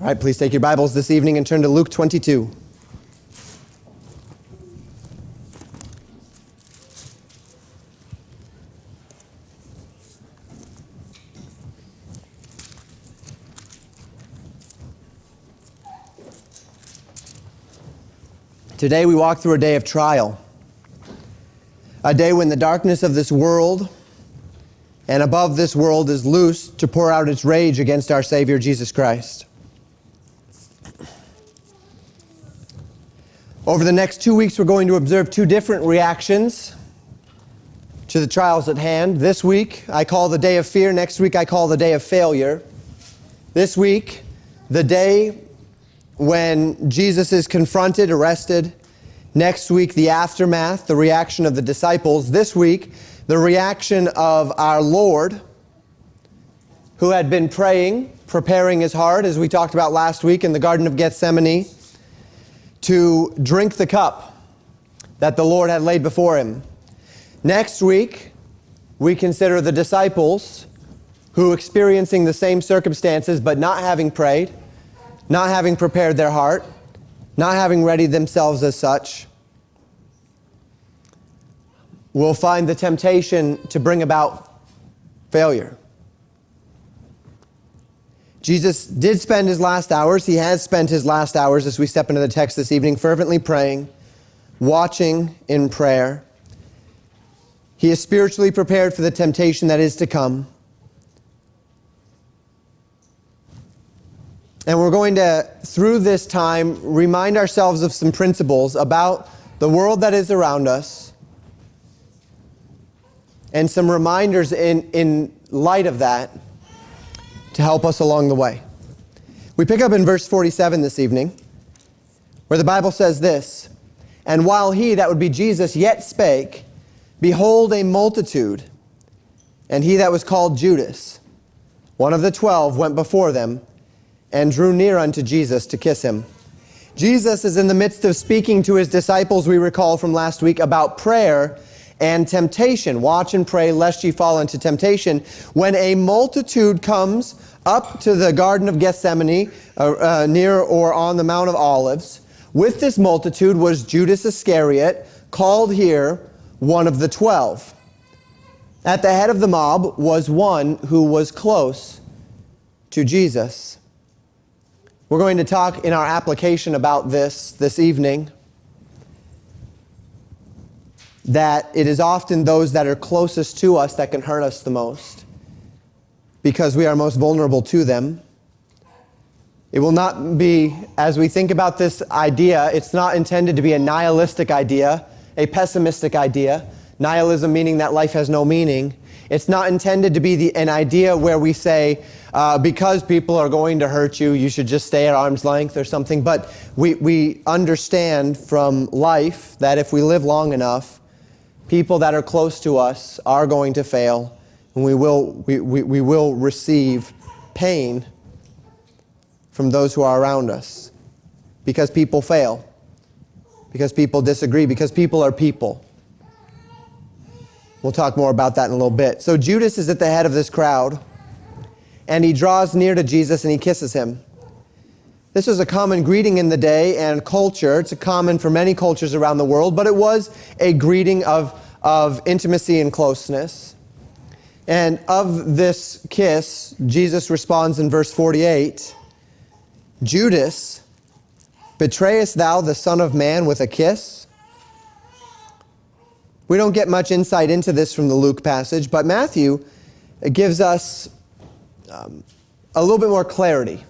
All right, please take your Bibles this evening and turn to Luke 22. Today we walk through a day of trial, a day when the darkness of this world and above this world is loose to pour out its rage against our Savior Jesus Christ. Over the next 2 weeks, we're going to observe two different reactions to the trials at hand. This week, I call the day of fear. Next week, I call the day of failure. This week, the day when Jesus is confronted, arrested. Next week, the aftermath, the reaction of the disciples. This week, the reaction of our Lord, who had been praying, preparing his heart, as we talked about last week in the Garden of Gethsemane, to drink the cup that the Lord had laid before him. Next week, we consider the disciples who, experiencing the same circumstances but not having prayed, not having prepared their heart, not having readied themselves as such, will find the temptation to bring about failure. Jesus did spend his last hours. He has spent his last hours, as we step into the text this evening, fervently praying, watching in prayer. He is spiritually prepared for the temptation that is to come. And we're going to, through this time, remind ourselves of some principles about the world that is around us and some reminders in light of that to help us along the way. We pick up in verse 47 this evening, where the Bible says this, "And while he," that would be Jesus, "yet spake, behold, a multitude, and he that was called Judas, one of the 12, went before them, and drew near unto Jesus to kiss him." Jesus is in the midst of speaking to his disciples, we recall from last week, about prayer and temptation. Watch and pray lest ye fall into temptation. When a multitude comes up to the Garden of Gethsemane, near or on the Mount of Olives, with this multitude was Judas Iscariot, called here one of the 12. At the head of the mob was one who was close to Jesus. We're going to talk in our application about this evening, that it is often those that are closest to us that can hurt us the most, because we are most vulnerable to them. It will not be, as we think about this idea, it's not intended to be a nihilistic idea, a pessimistic idea. Nihilism meaning that life has no meaning. It's not intended to be an idea where we say, because people are going to hurt you, you should just stay at arm's length or something. But we understand from life that if we live long enough, people that are close to us are going to fail, and we will receive pain from those who are around us, because people fail, because people disagree, because people are people. We'll talk more about that in a little bit. So Judas is at the head of this crowd, and he draws near to Jesus and he kisses him. This was a common greeting in the day and culture. It's common for many cultures around the world, but it was a greeting of intimacy and closeness. And of this kiss, Jesus responds in verse 48, "Judas, betrayest thou the Son of Man with a kiss?" We don't get much insight into this from the Luke passage, but Matthew gives us a little bit more clarity.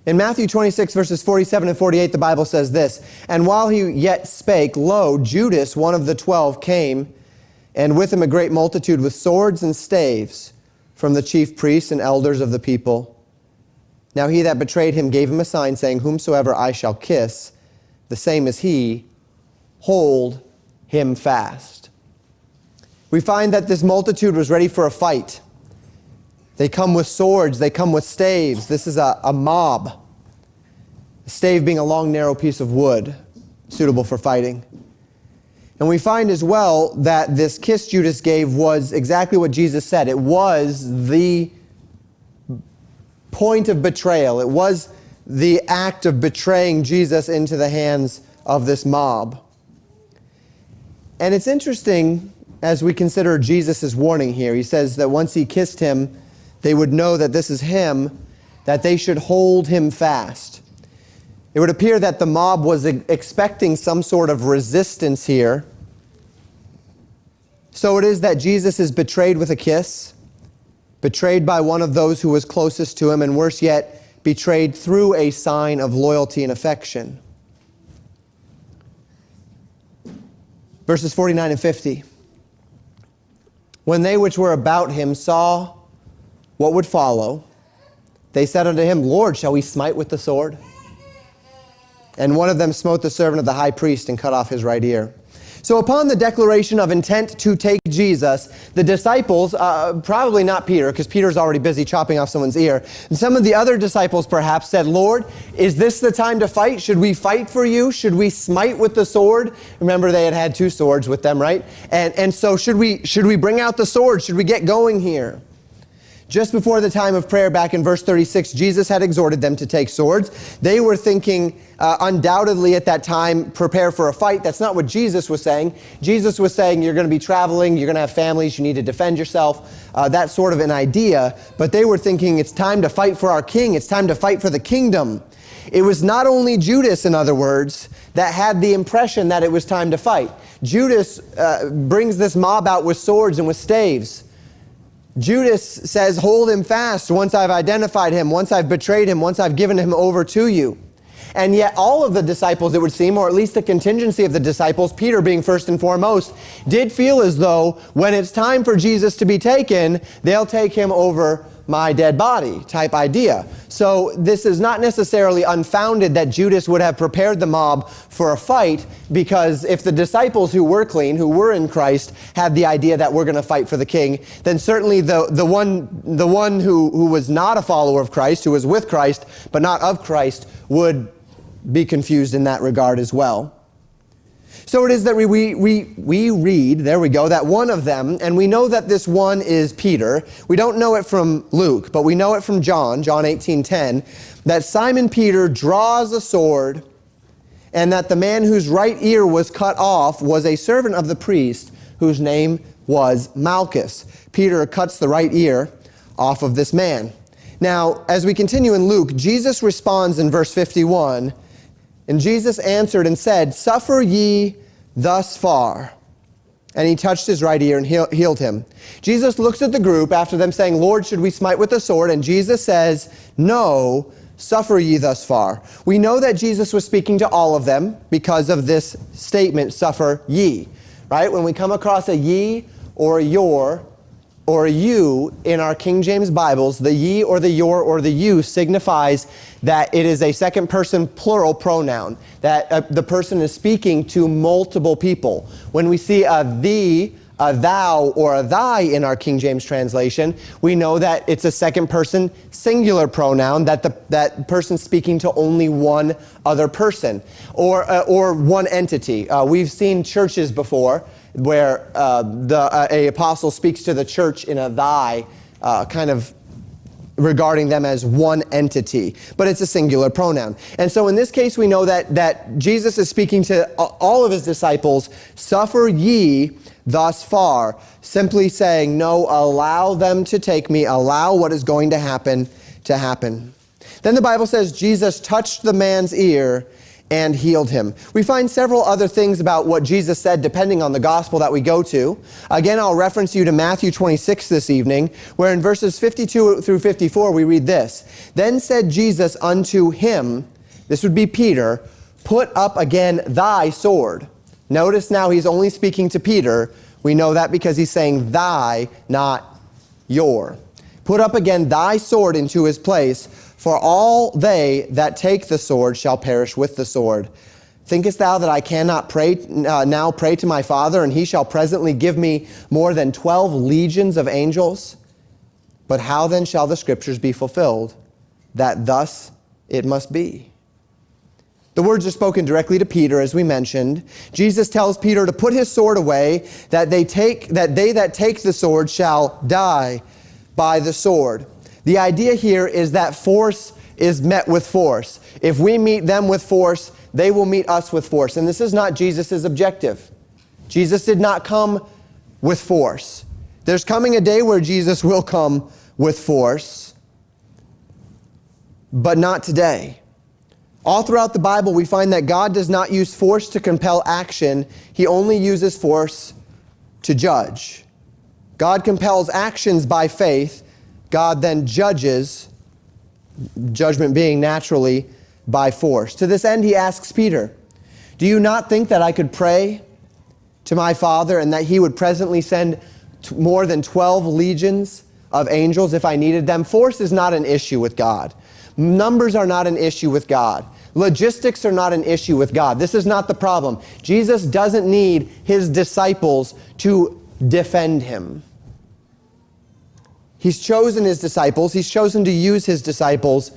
In Matthew 26, verses 47 and 48, the Bible says this, "And while he yet spake, lo, Judas, one of the 12, came, and with him a great multitude with swords and staves from the chief priests and elders of the people. Now he that betrayed him gave him a sign, saying, Whomsoever I shall kiss, the same is he. Hold him fast." We find that this multitude was ready for a fight. They come with swords, they come with staves. This is a mob. A stave being a long, narrow piece of wood, suitable for fighting. And we find as well that this kiss Judas gave was exactly what Jesus said. It was the point of betrayal. It was the act of betraying Jesus into the hands of this mob. And it's interesting as we consider Jesus' warning here. He says that once he kissed him, they would know that this is him, that they should hold him fast. It would appear that the mob was expecting some sort of resistance here. So it is that Jesus is betrayed with a kiss, betrayed by one of those who was closest to him, and worse yet, betrayed through a sign of loyalty and affection. Verses 49 and 50. When they which were about him saw what would follow, they said unto him, Lord, shall we smite with the sword? And one of them smote the servant of the high priest and cut off his right ear. So upon the declaration of intent to take Jesus, the disciples, probably not Peter, because Peter's already busy chopping off someone's ear, and some of the other disciples perhaps said, Lord, is this the time to fight? Should we fight for you? Should we smite with the sword? Remember, they had two swords with them, right? And so should we bring out the sword? Should we get going here? Just before the time of prayer, back in verse 36, Jesus had exhorted them to take swords. They were thinking, undoubtedly at that time, prepare for a fight. That's not what Jesus was saying. Jesus was saying, you're going to be traveling, you're going to have families, you need to defend yourself. That sort of an idea. But they were thinking, it's time to fight for our king. It's time to fight for the kingdom. It was not only Judas, in other words, that had the impression that it was time to fight. Judas brings this mob out with swords and with staves. Judas says, hold him fast once I've identified him, once I've betrayed him, once I've given him over to you. And yet all of the disciples, it would seem, or at least the contingency of the disciples, Peter being first and foremost, did feel as though when it's time for Jesus to be taken, they'll take him over my dead body type idea. So this is not necessarily unfounded that Judas would have prepared the mob for a fight, because if the disciples who were clean, who were in Christ, had the idea that we're going to fight for the king, then certainly the one who was not a follower of Christ, who was with Christ but not of Christ, would be confused in that regard as well. So it is that we read, there we go, that one of them, and we know that this one is Peter. We don't know it from Luke, but we know it from John 18:10, that Simon Peter draws a sword, and that the man whose right ear was cut off was a servant of the priest whose name was Malchus. Peter cuts the right ear off of this man. Now, as we continue in Luke, Jesus responds in verse 51, and Jesus answered and said, suffer ye thus far. And he touched his right ear and healed him. Jesus looks at the group after them saying, Lord, should we smite with the sword? And Jesus says, no, suffer ye thus far. We know that Jesus was speaking to all of them because of this statement, suffer ye. Right? When we come across a ye or a your or a you in our King James Bibles, the ye or the your or the you signifies that it is a second person plural pronoun, that the person is speaking to multiple people. When we see a thee, a thou, or a thy in our King James translation, we know that it's a second person singular pronoun, that person speaking to only one other person or one entity. We've seen churches before where a apostle speaks to the church in a thy, kind of regarding them as one entity, but it's a singular pronoun. And so in this case, we know that Jesus is speaking to all of his disciples, suffer ye thus far, simply saying, no, allow them to take me, allow what is going to happen. Then the Bible says Jesus touched the man's ear and healed him. We find several other things about what Jesus said depending on the gospel that we go to. Again, I'll reference you to Matthew 26 this evening, where in verses 52 through 54 we read this. Then said Jesus unto him, this would be Peter, put up again thy sword. Notice now he's only speaking to Peter. We know that because he's saying thy, not your. Put up again thy sword into his place, for all they that take the sword shall perish with the sword. Thinkest thou that I cannot now pray to my Father, and he shall presently give me more than 12 legions of angels? But how then shall the scriptures be fulfilled, that thus it must be? The words are spoken directly to Peter, as we mentioned. Jesus tells Peter to put his sword away, that they that take the sword shall die by the sword. The idea here is that force is met with force. If we meet them with force, they will meet us with force. And this is not Jesus' objective. Jesus did not come with force. There's coming a day where Jesus will come with force, but not today. All throughout the Bible, we find that God does not use force to compel action. He only uses force to judge. God compels actions by faith. God then judges, judgment being naturally by force. To this end, he asks Peter, "Do you not think that I could pray to my Father and that he would presently send more than 12 legions of angels if I needed them?" Force is not an issue with God. Numbers are not an issue with God. Logistics are not an issue with God. This is not the problem. Jesus doesn't need his disciples to defend him. He's chosen his disciples. He's chosen to use his disciples,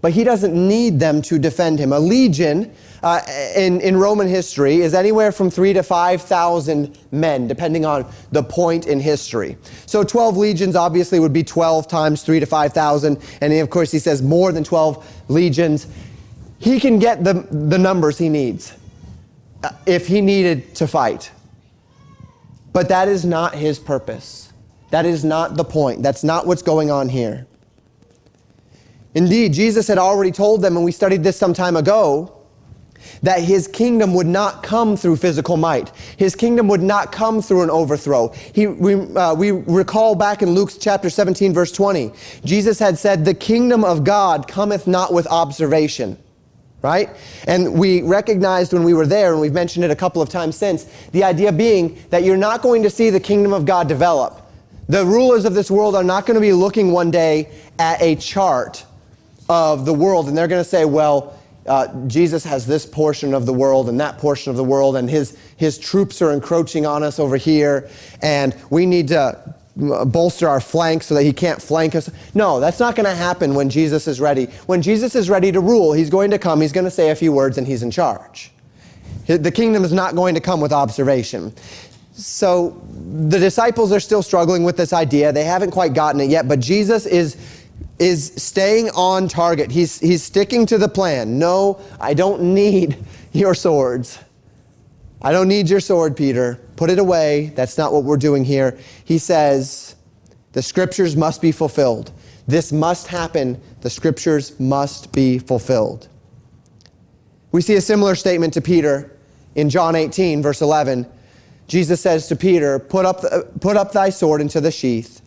but he doesn't need them to defend him. A legion in Roman history is anywhere from 3,000 to 5,000 men, depending on the point in history. So 12 legions obviously would be 12 times 3,000 to 5,000. And of course he says more than 12 legions. He can get the numbers he needs if he needed to fight. But that is not his purpose. That is not the point. That's not what's going on here. Indeed, Jesus had already told them, and we studied this some time ago, that his kingdom would not come through physical might. His kingdom would not come through an overthrow. We recall back in Luke chapter 17, verse 20, Jesus had said, "The kingdom of God cometh not with observation." Right? And we recognized when we were there, and we've mentioned it a couple of times since, the idea being that you're not going to see the kingdom of God develop. The rulers of this world are not going to be looking one day at a chart of the world, and they're going to say, well, Jesus has this portion of the world and that portion of the world, and his troops are encroaching on us over here, and we need to bolster our flanks so that he can't flank us. No, that's not going to happen when Jesus is ready. When Jesus is ready to rule, he's going to come, he's going to say a few words, and he's in charge. The kingdom is not going to come with observation. So the disciples are still struggling with this idea. They haven't quite gotten it yet, but Jesus is staying on target. He's sticking to the plan. No, I don't need your swords. I don't need your sword, Peter. Put it away. That's not what we're doing here. He says, the scriptures must be fulfilled. This must happen. The scriptures must be fulfilled. We see a similar statement to Peter in John 18, verse 11. Jesus says to Peter, put up thy sword into the sheath.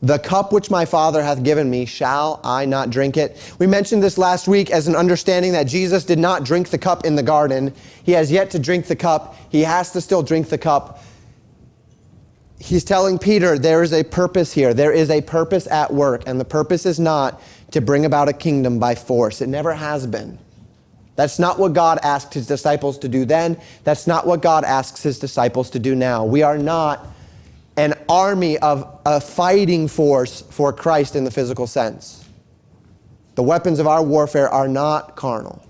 The cup which my Father hath given me, shall I not drink it? We mentioned this last week as an understanding that Jesus did not drink the cup in the garden. He has yet to drink the cup. He has to still drink the cup. He's telling Peter there is a purpose here. There is a purpose at work, and the purpose is not to bring about a kingdom by force. It never has been. That's not what God asked his disciples to do then. That's not what God asks his disciples to do now. We are not an army of a fighting force for Christ in the physical sense. The weapons of our warfare are not carnal.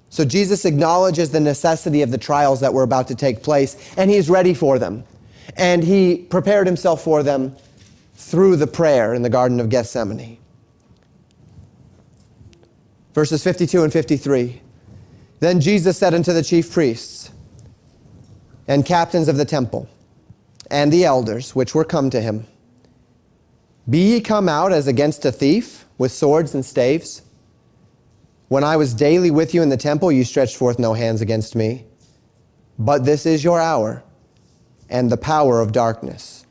So Jesus acknowledges the necessity of the trials that were about to take place, and he's ready for them. And he prepared himself for them through the prayer in the Garden of Gethsemane. Verses 52 and 53. Then Jesus said unto the chief priests and captains of the temple and the elders which were come to him, Be ye come out as against a thief with swords and staves? When I was daily with you in the temple, you stretched forth no hands against me. But this is your hour and the power of darkness.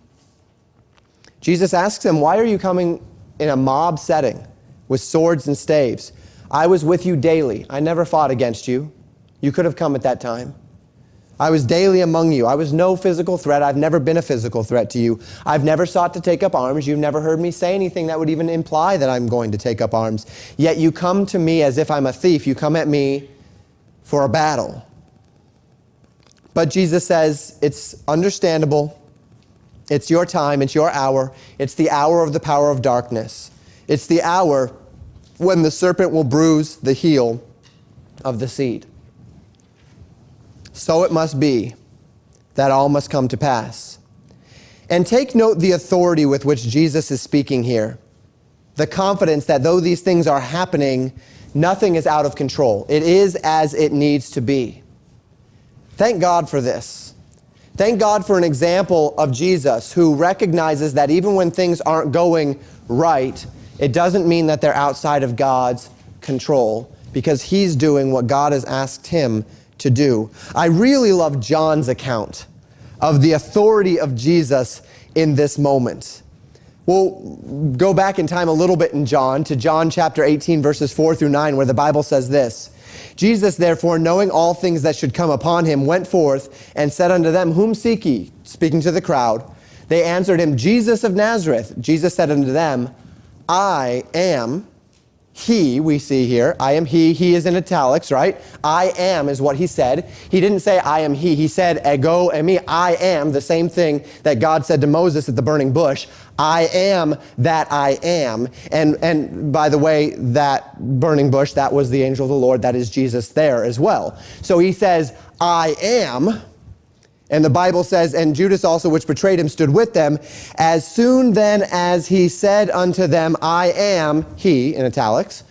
Jesus asks them, why are you coming in a mob setting with swords and staves? I was with you daily. I never fought against you. You could have come at that time. I was daily among you. I was no physical threat. I've never been a physical threat to you. I've never sought to take up arms. You've never heard me say anything that would even imply that I'm going to take up arms. Yet you come to me as if I'm a thief. You come at me for a battle. But Jesus says, it's understandable. It's your time. It's your hour. It's the hour of the power of darkness. It's the hour when the serpent will bruise the heel of the seed. So it must be that all must come to pass. And take note the authority with which Jesus is speaking here. The confidence that though these things are happening, nothing is out of control. It is as it needs to be. Thank God for this. Thank God for an example of Jesus who recognizes that even when things aren't going right, it doesn't mean that they're outside of God's control, because he's doing what God has asked him to do. I really love John's account of the authority of Jesus in this moment. We'll go back in time a little bit in John, to John chapter 18, verses 4 through 9, where the Bible says this. Jesus, therefore, knowing all things that should come upon him, went forth and said unto them, Whom seek ye? Speaking to the crowd. They answered him, Jesus of Nazareth. Jesus said unto them, I am he, we see here. I am he. He is in italics, right? I am is what he said. He didn't say I am he. He said ego eimi. I am, the same thing that God said to Moses at the burning bush. I am that I am. And by the way, that burning bush, that was the angel of the Lord. That is Jesus there as well. So he says, I am. And the Bible says, and Judas also, which betrayed him, stood with them. As soon then as he said unto them, I am he, in italics,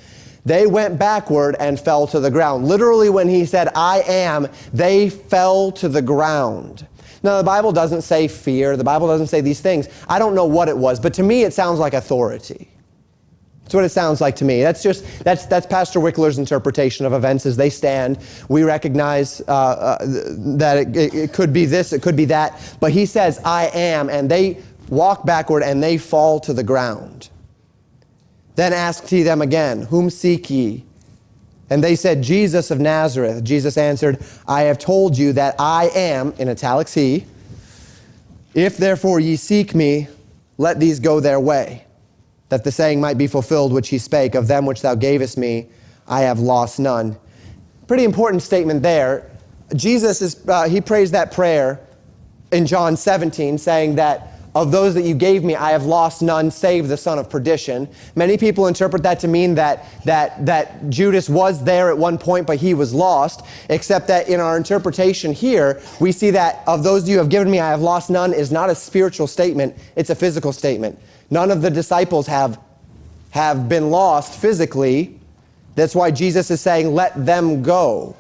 they went backward and fell to the ground. Literally, when he said, I am, they fell to the ground. Now, the Bible doesn't say fear. The Bible doesn't say these things. I don't know what it was, but to me, it sounds like authority. That's what it sounds like to me. That's Pastor Wikler's interpretation of events as they stand. We recognize that it could be this, it could be that. But he says, I am, and they walk backward and they fall to the ground. Then asked he them again, Whom seek ye? And they said, Jesus of Nazareth. Jesus answered, I have told you that I am, in italics he. If therefore ye seek me, let these go their way, that the saying might be fulfilled which he spake, of them which thou gavest me, I have lost none. Pretty important statement there. Jesus he prays that prayer in John 17, saying that of those that you gave me, I have lost none, save the son of perdition. Many people interpret that to mean that Judas was there at one point, but he was lost, except that in our interpretation here, we see that of those you have given me, I have lost none is not a spiritual statement, it's a physical statement. None of the disciples have been lost physically. That's why Jesus is saying, let them go.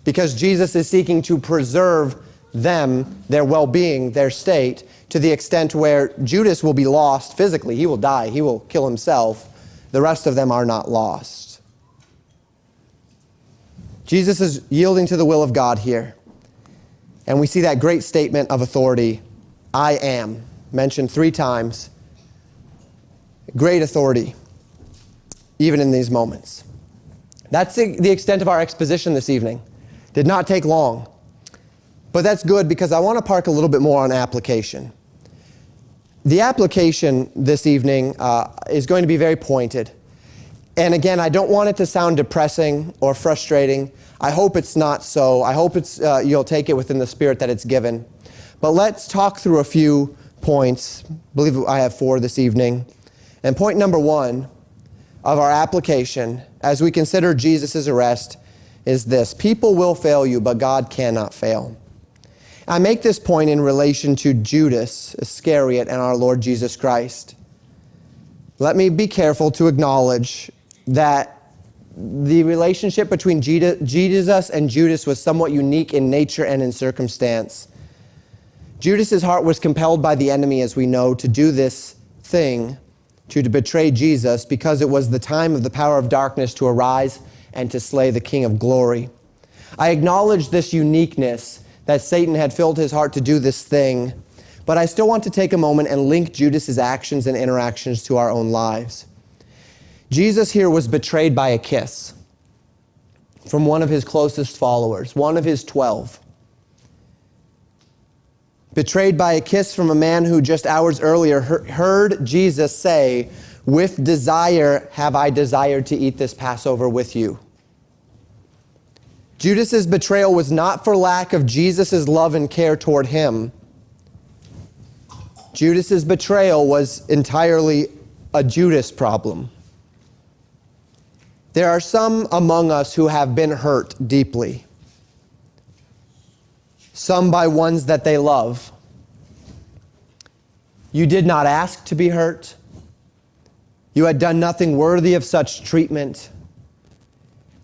Because Jesus is seeking to preserve them, their well-being, their state, to the extent where Judas will be lost physically. He will die. He will kill himself. The rest of them are not lost. Jesus is yielding to the will of God here. And we see that great statement of authority, I am, mentioned 3 times. Great authority, even in these moments. That's the extent of our exposition this evening. Did not take long. But that's good, because I want to park a little bit more on application. The application this evening is going to be very pointed. And again, I don't want it to sound depressing or frustrating. I hope it's not so. I hope you'll take it within the spirit that it's given. But let's talk through a few points. I believe I have 4 this evening. And point number 1 of our application as we consider Jesus' arrest is this: people will fail you, but God cannot fail. I make this point in relation to Judas Iscariot and our Lord Jesus Christ. Let me be careful to acknowledge that the relationship between Jesus and Judas was somewhat unique in nature and in circumstance. Judas's heart was compelled by the enemy, as we know, to do this thing, to betray Jesus, because it was the time of the power of darkness to arise and to slay the King of glory. I acknowledge this uniqueness, that Satan had filled his heart to do this thing, but I still want to take a moment and link Judas's actions and interactions to our own lives. Jesus here was betrayed by a kiss from one of his closest followers, one of his 12. Betrayed by a kiss from a man who just hours earlier heard Jesus say, "With desire have I desired to eat this Passover with you." Judas's betrayal was not for lack of Jesus' love and care toward him. Judas's betrayal was entirely a Judas problem. There are some among us who have been hurt deeply. Some by ones that they love, You did not ask to be hurt. You had done nothing worthy of such treatment.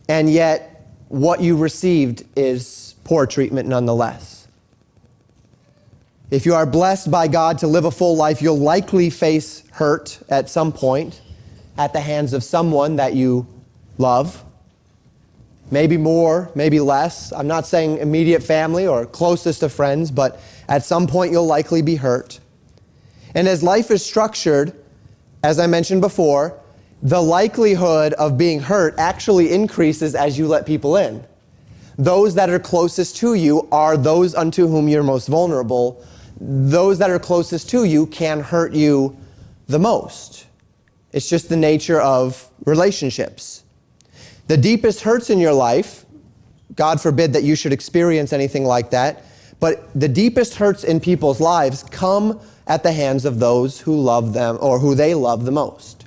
And yet, what you received is poor treatment nonetheless. If you are blessed by God to live a full life, you'll likely face hurt at some point at the hands of someone that you love. Maybe more, maybe less. I'm not saying immediate family or closest of friends, but at some point you'll likely be hurt. And as life is structured, as I mentioned before, the likelihood of being hurt actually increases as you let people in. Those that are closest to you are those unto whom you're most vulnerable. Those that are closest to you can hurt you the most. It's just the nature of relationships. The deepest hurts in your life, God forbid that you should experience anything like that, but the deepest hurts in people's lives come at the hands of those who love them or who they love the most.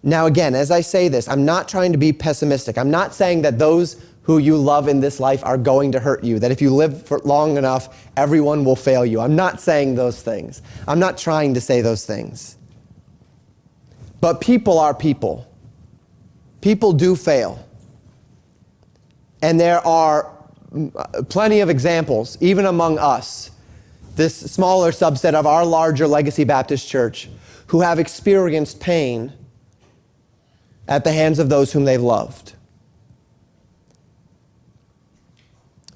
Now again, as I say this, I'm not trying to be pessimistic. I'm not saying that those who you love in this life are going to hurt you, that if you live for long enough, everyone will fail you. I'm not saying those things. I'm not trying to say those things. But people are people. People do fail. And there are plenty of examples, even among us, this smaller subset of our larger Legacy Baptist Church, who have experienced pain at the hands of those whom they've loved.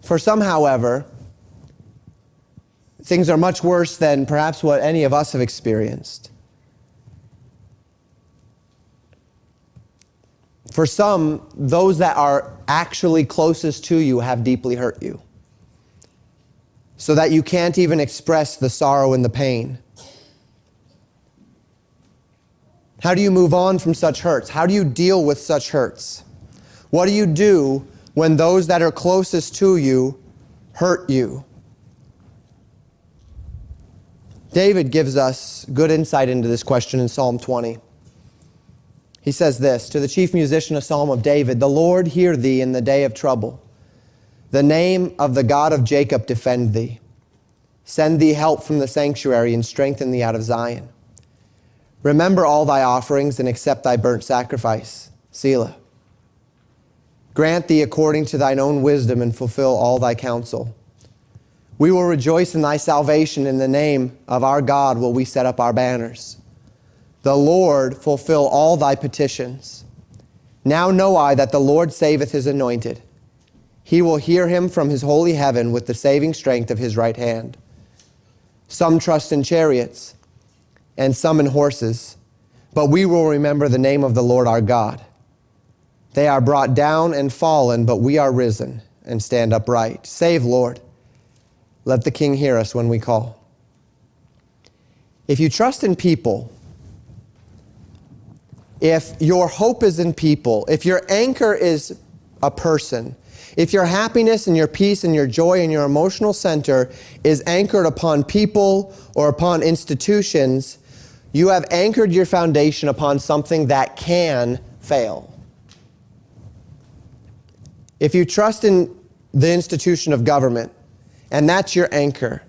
For some, however, things are much worse than perhaps what any of us have experienced. For some, those that are actually closest to you have deeply hurt you, so that you can't even express the sorrow and the pain. How do you move on from such hurts? How do you deal with such hurts? What do you do when those that are closest to you hurt you? David gives us good insight into this question in Psalm 20. He says this, to the chief musician, a psalm of David, "The Lord hear thee in the day of trouble. The name of the God of Jacob defend thee. Send thee help from the sanctuary and strengthen thee out of Zion. Remember all thy offerings and accept thy burnt sacrifice. Selah. Grant thee according to thine own wisdom and fulfill all thy counsel. We will rejoice in thy salvation. In the name of our God will we set up our banners. The Lord fulfill all thy petitions. Now know I that the Lord saveth his anointed. He will hear him from his holy heaven with the saving strength of his right hand. Some trust in chariots and some in horses, but we will remember the name of the Lord our God. They are brought down and fallen, but we are risen and stand upright. Save, Lord. Let the King hear us when we call." If you trust in people, if your hope is in people, if your anchor is a person, if your happiness and your peace and your joy and your emotional center is anchored upon people or upon institutions, you have anchored your foundation upon something that can fail. If you trust in the institution of government, and that's your anchor,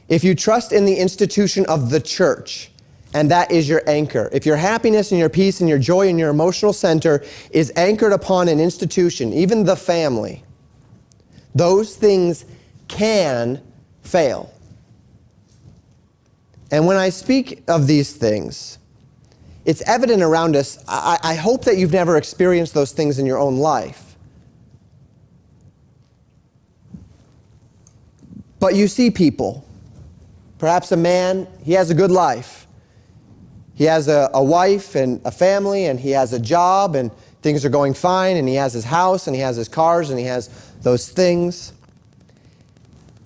if you trust in the institution of the church, and that is your anchor, if your happiness and your peace and your joy and your emotional center is anchored upon an institution, even the family, those things can fail. And when I speak of these things, it's evident around us. I hope that you've never experienced those things in your own life. But you see people, perhaps a man, he has a good life. He has a wife and a family, and he has a job, and things are going fine, and he has his house, and he has his cars, and he has those things.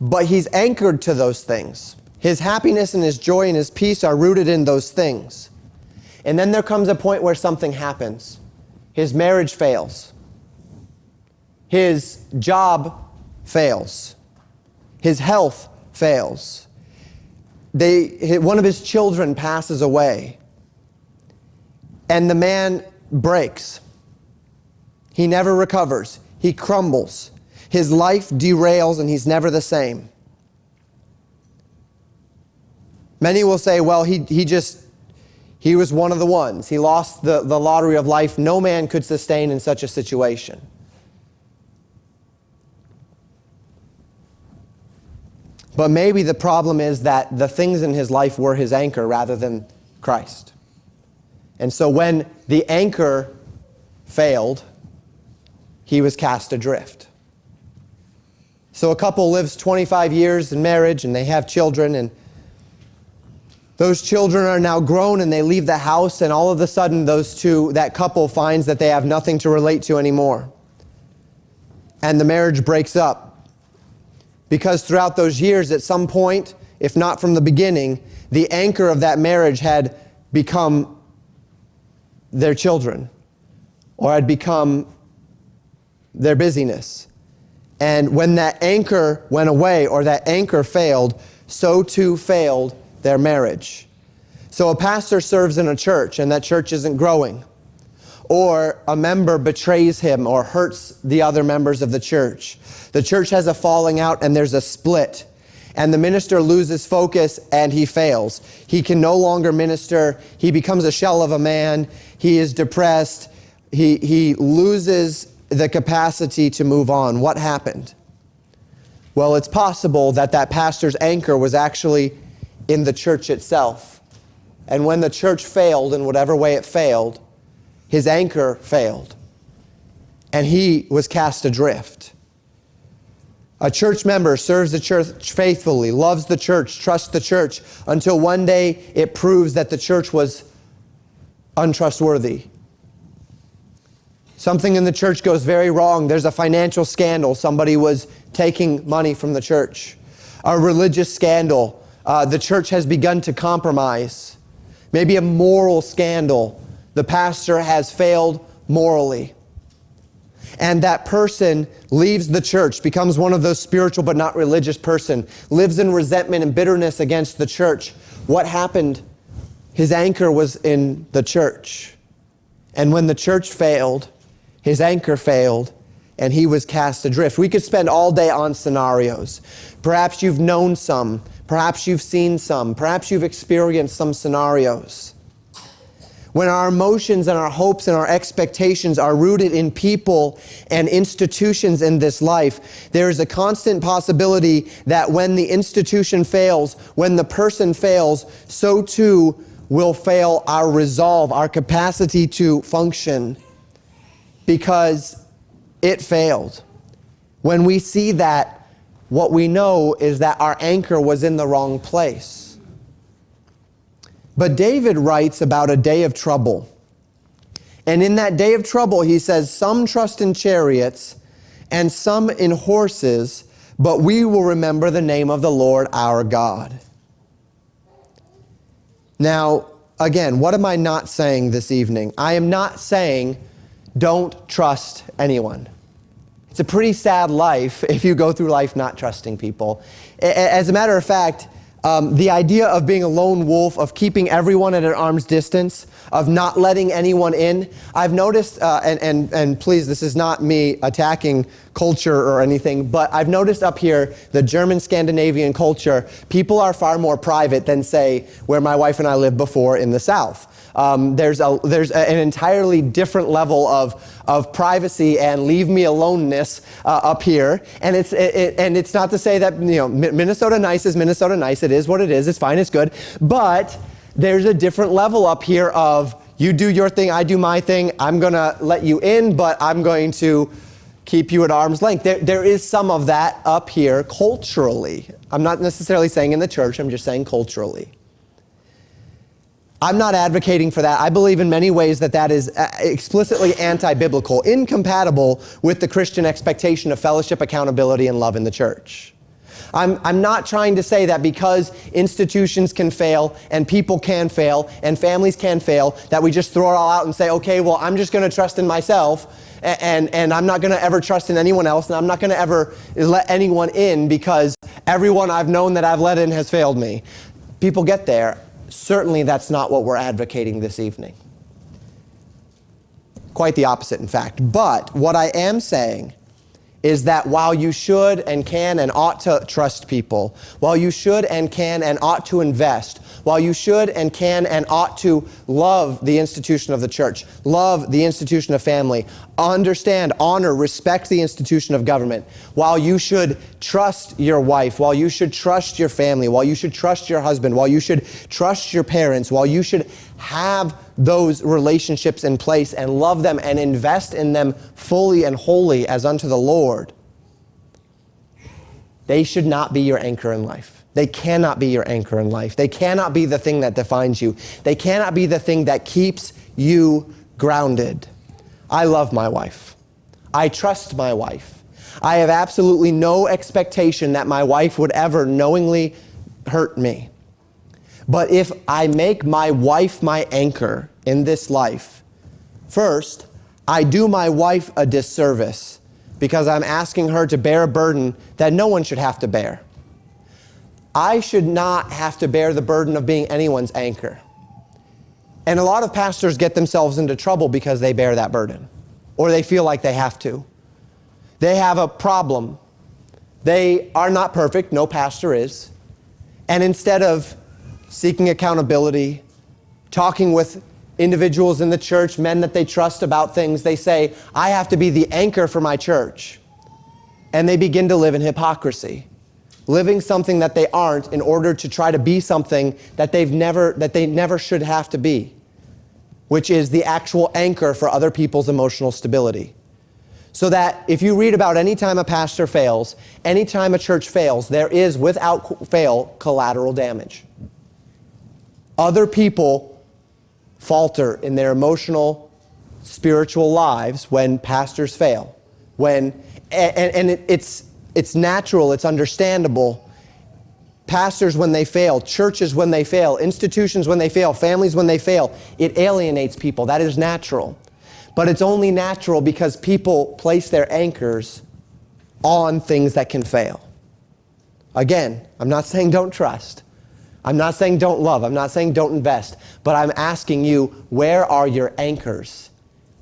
But he's anchored to those things. His happiness and his joy and his peace are rooted in those things. And then there comes a point where something happens. His marriage fails. His job fails. His health fails. One of his children passes away. And the man breaks. He never recovers. He crumbles. His life derails and he's never the same. Many will say, well, he was one of the ones. He lost the lottery of life. No man could sustain in such a situation. But maybe the problem is that the things in his life were his anchor rather than Christ. And so when the anchor failed, he was cast adrift. So a couple lives 25 years in marriage and they have children, and those children are now grown and they leave the house, and all of a sudden that couple finds that they have nothing to relate to anymore. And the marriage breaks up. Because throughout those years, at some point, if not from the beginning, the anchor of that marriage had become their children, or had become their busyness. And when that anchor went away, or that anchor failed, so too failed their marriage. So a pastor serves in a church, and that church isn't growing. Or a member betrays him or hurts the other members of the church. The church has a falling out and there's a split. And the minister loses focus and he fails. He can no longer minister. He becomes a shell of a man. He is depressed. He loses the capacity to move on. What happened? Well, it's possible that pastor's anchor was actually in the church itself. And when the church failed in whatever way it failed, his anchor failed, and he was cast adrift. A church member serves the church faithfully, loves the church, trusts the church, until one day it proves that the church was untrustworthy. Something in the church goes very wrong. There's a financial scandal. Somebody was taking money from the church. A religious scandal. The church has begun to compromise. Maybe a moral scandal. The pastor has failed morally. And that person leaves the church, becomes one of those spiritual but not religious person, lives in resentment and bitterness against the church. What happened? His anchor was in the church. And when the church failed, his anchor failed, and he was cast adrift. We could spend all day on scenarios. Perhaps you've known some. Perhaps you've seen some. Perhaps you've experienced some scenarios. When our emotions and our hopes and our expectations are rooted in people and institutions in this life, there is a constant possibility that when the institution fails, when the person fails, so too will fail our resolve, our capacity to function, because it failed. When we see that, what we know is that our anchor was in the wrong place. But David writes about a day of trouble. And in that day of trouble, he says, some trust in chariots and some in horses, but we will remember the name of the Lord our God. Now, again, what am I not saying this evening? I am not saying don't trust anyone. It's a pretty sad life if you go through life not trusting people. As a matter of fact, the idea of being a lone wolf, of keeping everyone at an arm's distance, of not letting anyone in. I've noticed, and please, this is not me attacking culture or anything, but I've noticed up here, the German Scandinavian culture, people are far more private than, say, where my wife and I lived before in the South. There's an entirely different level of privacy and leave me aloneness up here, and it's not to say that Minnesota nice is Minnesota nice. It is what it is. It's fine. It's good. But there's a different level up here of you do your thing, I do my thing. I'm gonna let you in, but I'm going to keep you at arm's length. There is some of that up here culturally. I'm not necessarily saying in the church. I'm just saying culturally. I'm not advocating for that. I believe in many ways that is explicitly anti-biblical, incompatible with the Christian expectation of fellowship, accountability, and love in the church. I'm not trying to say that because institutions can fail and people can fail and families can fail, that we just throw it all out and say, okay, well, I'm just going to trust in myself and I'm not going to ever trust in anyone else, and I'm not going to ever let anyone in because everyone I've known that I've let in has failed me. People get there. Certainly that's not what we're advocating this evening. Quite the opposite, in fact. But what I am saying is that while you should and can and ought to trust people, while you should and can and ought to invest, while you should and can and ought to love the institution of the church, love the institution of family, understand, honor, respect the institution of government, while you should trust your wife, while you should trust your family, while you should trust your husband, while you should trust your parents, while you should have those relationships in place and love them and invest in them fully and wholly as unto the Lord, they should not be your anchor in life. They cannot be your anchor in life. They cannot be the thing that defines you. They cannot be the thing that keeps you grounded. I love my wife. I trust my wife. I have absolutely no expectation that my wife would ever knowingly hurt me. But if I make my wife my anchor in this life, first, I do my wife a disservice because I'm asking her to bear a burden that no one should have to bear. I should not have to bear the burden of being anyone's anchor. And a lot of pastors get themselves into trouble because they bear that burden, or they feel like they have to. They have a problem. They are not perfect, no pastor is. And instead of seeking accountability, talking with individuals in the church, men that they trust about things, they say, I have to be the anchor for my church. And they begin to live in hypocrisy, living something that they aren't in order to try to be something that they never should have to be, which is the actual anchor for other people's emotional stability. So that if you read about any time a pastor fails, any time a church fails, there is without fail collateral damage. Other people falter in their emotional, spiritual lives when pastors fail. It's natural, it's understandable. Pastors when they fail, churches when they fail, institutions when they fail, families when they fail, it alienates people. That is natural. But it's only natural because people place their anchors on things that can fail. Again, I'm not saying don't trust. I'm not saying don't love. I'm not saying don't invest. But I'm asking you, where are your anchors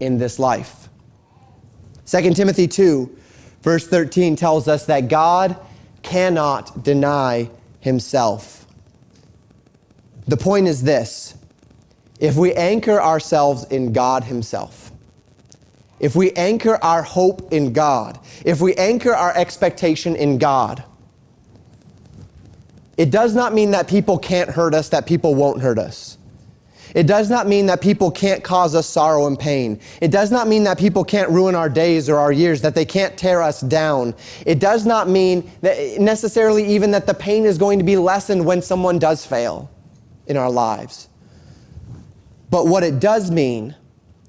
in this life? 2 Timothy 2, verse 13 tells us that God cannot deny himself. The point is this: if we anchor ourselves in God himself, if we anchor our hope in God, if we anchor our expectation in God, it does not mean that people can't hurt us, that people won't hurt us. It does not mean that people can't cause us sorrow and pain. It does not mean that people can't ruin our days or our years, that they can't tear us down. It does not mean that necessarily even that the pain is going to be lessened when someone does fail in our lives. But what it does mean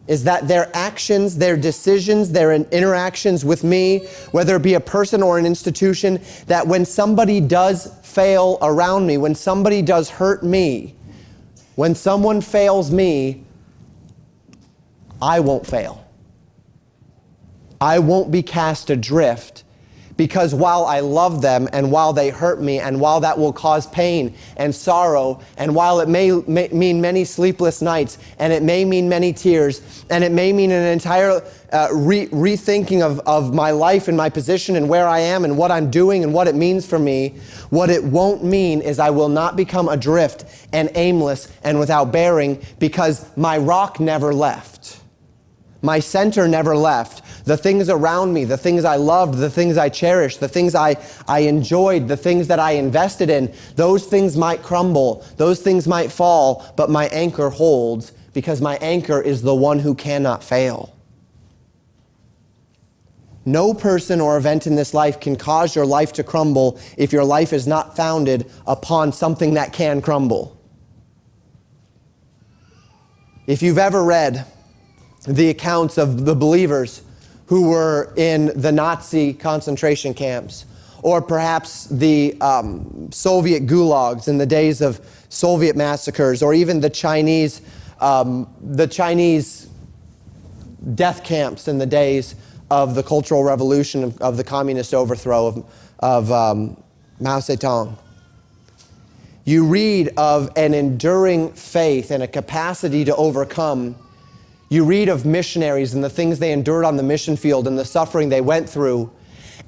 is that their actions, their decisions, their interactions with me, whether it be a person or an institution, that when somebody does fail around me, when somebody does hurt me, when someone fails me, I won't fail. I won't be cast adrift, because while I love them and while they hurt me and while that will cause pain and sorrow and while it may mean many sleepless nights and it may mean many tears and it may mean an entire rethinking of my life and my position and where I am and what I'm doing and what it means for me, what it won't mean is I will not become adrift and aimless and without bearing, because my rock never left. My center never left. The things around me, the things I loved, the things I cherished, the things I enjoyed, the things that I invested in, those things might crumble, those things might fall, but my anchor holds, because my anchor is the one who cannot fail. No person or event in this life can cause your life to crumble if your life is not founded upon something that can crumble. If you've ever read the accounts of the believers who were in the Nazi concentration camps, or perhaps the Soviet gulags in the days of Soviet massacres, or even the Chinese death camps in the days of the Cultural Revolution, of the communist overthrow of Mao Zedong. You read of an enduring faith and a capacity to overcome. You read of missionaries and the things they endured on the mission field and the suffering they went through.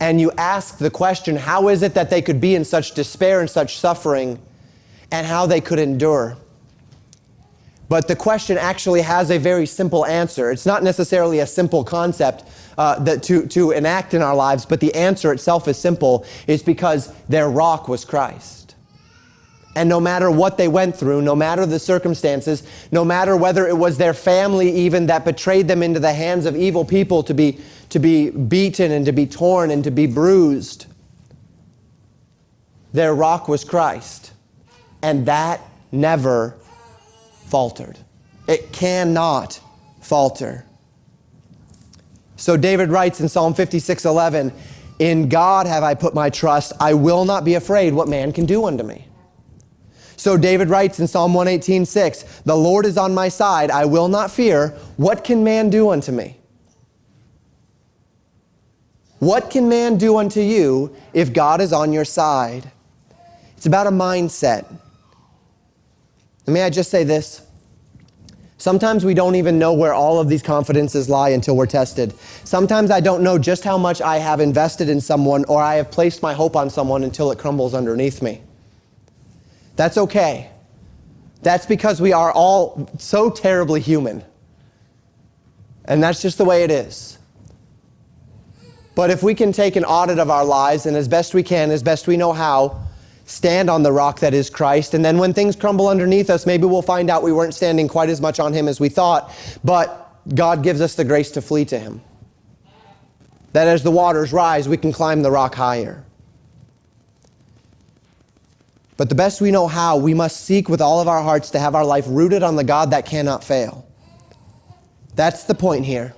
and you ask the question, how is it that they could be in such despair and such suffering, and how they could endure? But the question actually has a very simple answer. It's not necessarily a simple concept to enact in our lives, but the answer itself is simple. It's because their rock was Christ. And no matter what they went through, no matter the circumstances, no matter whether it was their family even that betrayed them into the hands of evil people to be beaten and to be torn and to be bruised, their rock was Christ. And that never faltered. It cannot falter. So David writes in Psalm 56:11, "In God have I put my trust. I will not be afraid what man can do unto me." So David writes in Psalm 118:6, "The Lord is on my side. I will not fear. What can man do unto me?" What can man do unto you if God is on your side? It's about a mindset. And may I just say this? Sometimes we don't even know where all of these confidences lie until we're tested. Sometimes I don't know just how much I have invested in someone or I have placed my hope on someone until it crumbles underneath me. That's okay. That's because we are all so terribly human. And that's just the way it is. But if we can take an audit of our lives and as best we can, as best we know how, stand on the rock that is Christ, and then when things crumble underneath us, maybe we'll find out we weren't standing quite as much on Him as we thought, but God gives us the grace to flee to Him. That as the waters rise, we can climb the rock higher. But the best we know how, we must seek with all of our hearts to have our life rooted on the God that cannot fail. That's the point here.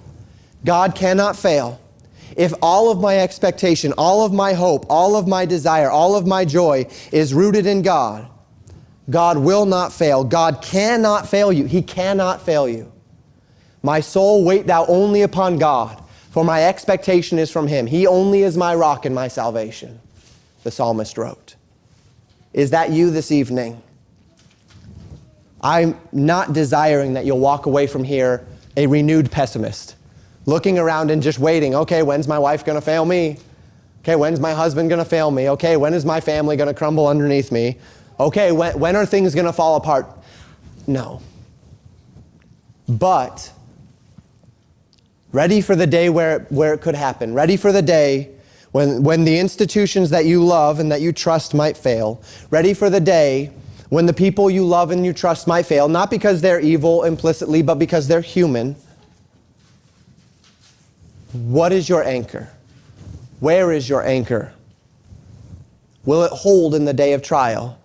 God cannot fail. If all of my expectation, all of my hope, all of my desire, all of my joy is rooted in God, God will not fail. God cannot fail you. He cannot fail you. My soul, wait thou only upon God, for my expectation is from Him. He only is my rock and my salvation, the psalmist wrote. Is that you this evening? I'm not desiring that you'll walk away from here a renewed pessimist, looking around and just waiting. Okay, when's my wife going to fail me? Okay, when's my husband going to fail me? Okay, when is my family going to crumble underneath me? Okay, when are things going to fall apart? No. But ready for the day where it could happen. Ready for the day when the institutions that you love and that you trust might fail. Ready for the day when the people you love and you trust might fail, not because they're evil implicitly, but because they're human. What is your anchor? Where is your anchor? Will it hold in the day of trial?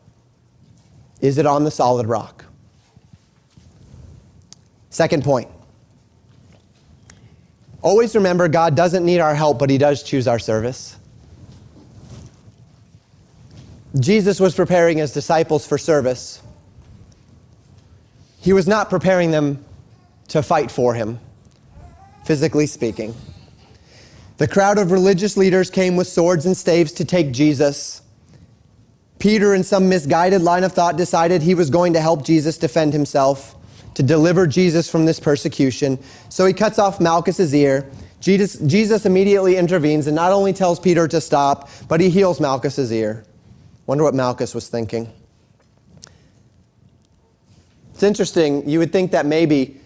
Is it on the solid rock? Second point. Always remember, God doesn't need our help, but He does choose our service. Jesus was preparing His disciples for service. He was not preparing them to fight for Him, physically speaking. The crowd of religious leaders came with swords and staves to take Jesus. Peter, in some misguided line of thought, decided he was going to help Jesus defend himself, to deliver Jesus from this persecution. So he cuts off Malchus's ear. Jesus immediately intervenes and not only tells Peter to stop, but he heals Malchus's ear. Wonder what Malchus was thinking. It's interesting. You would think that maybe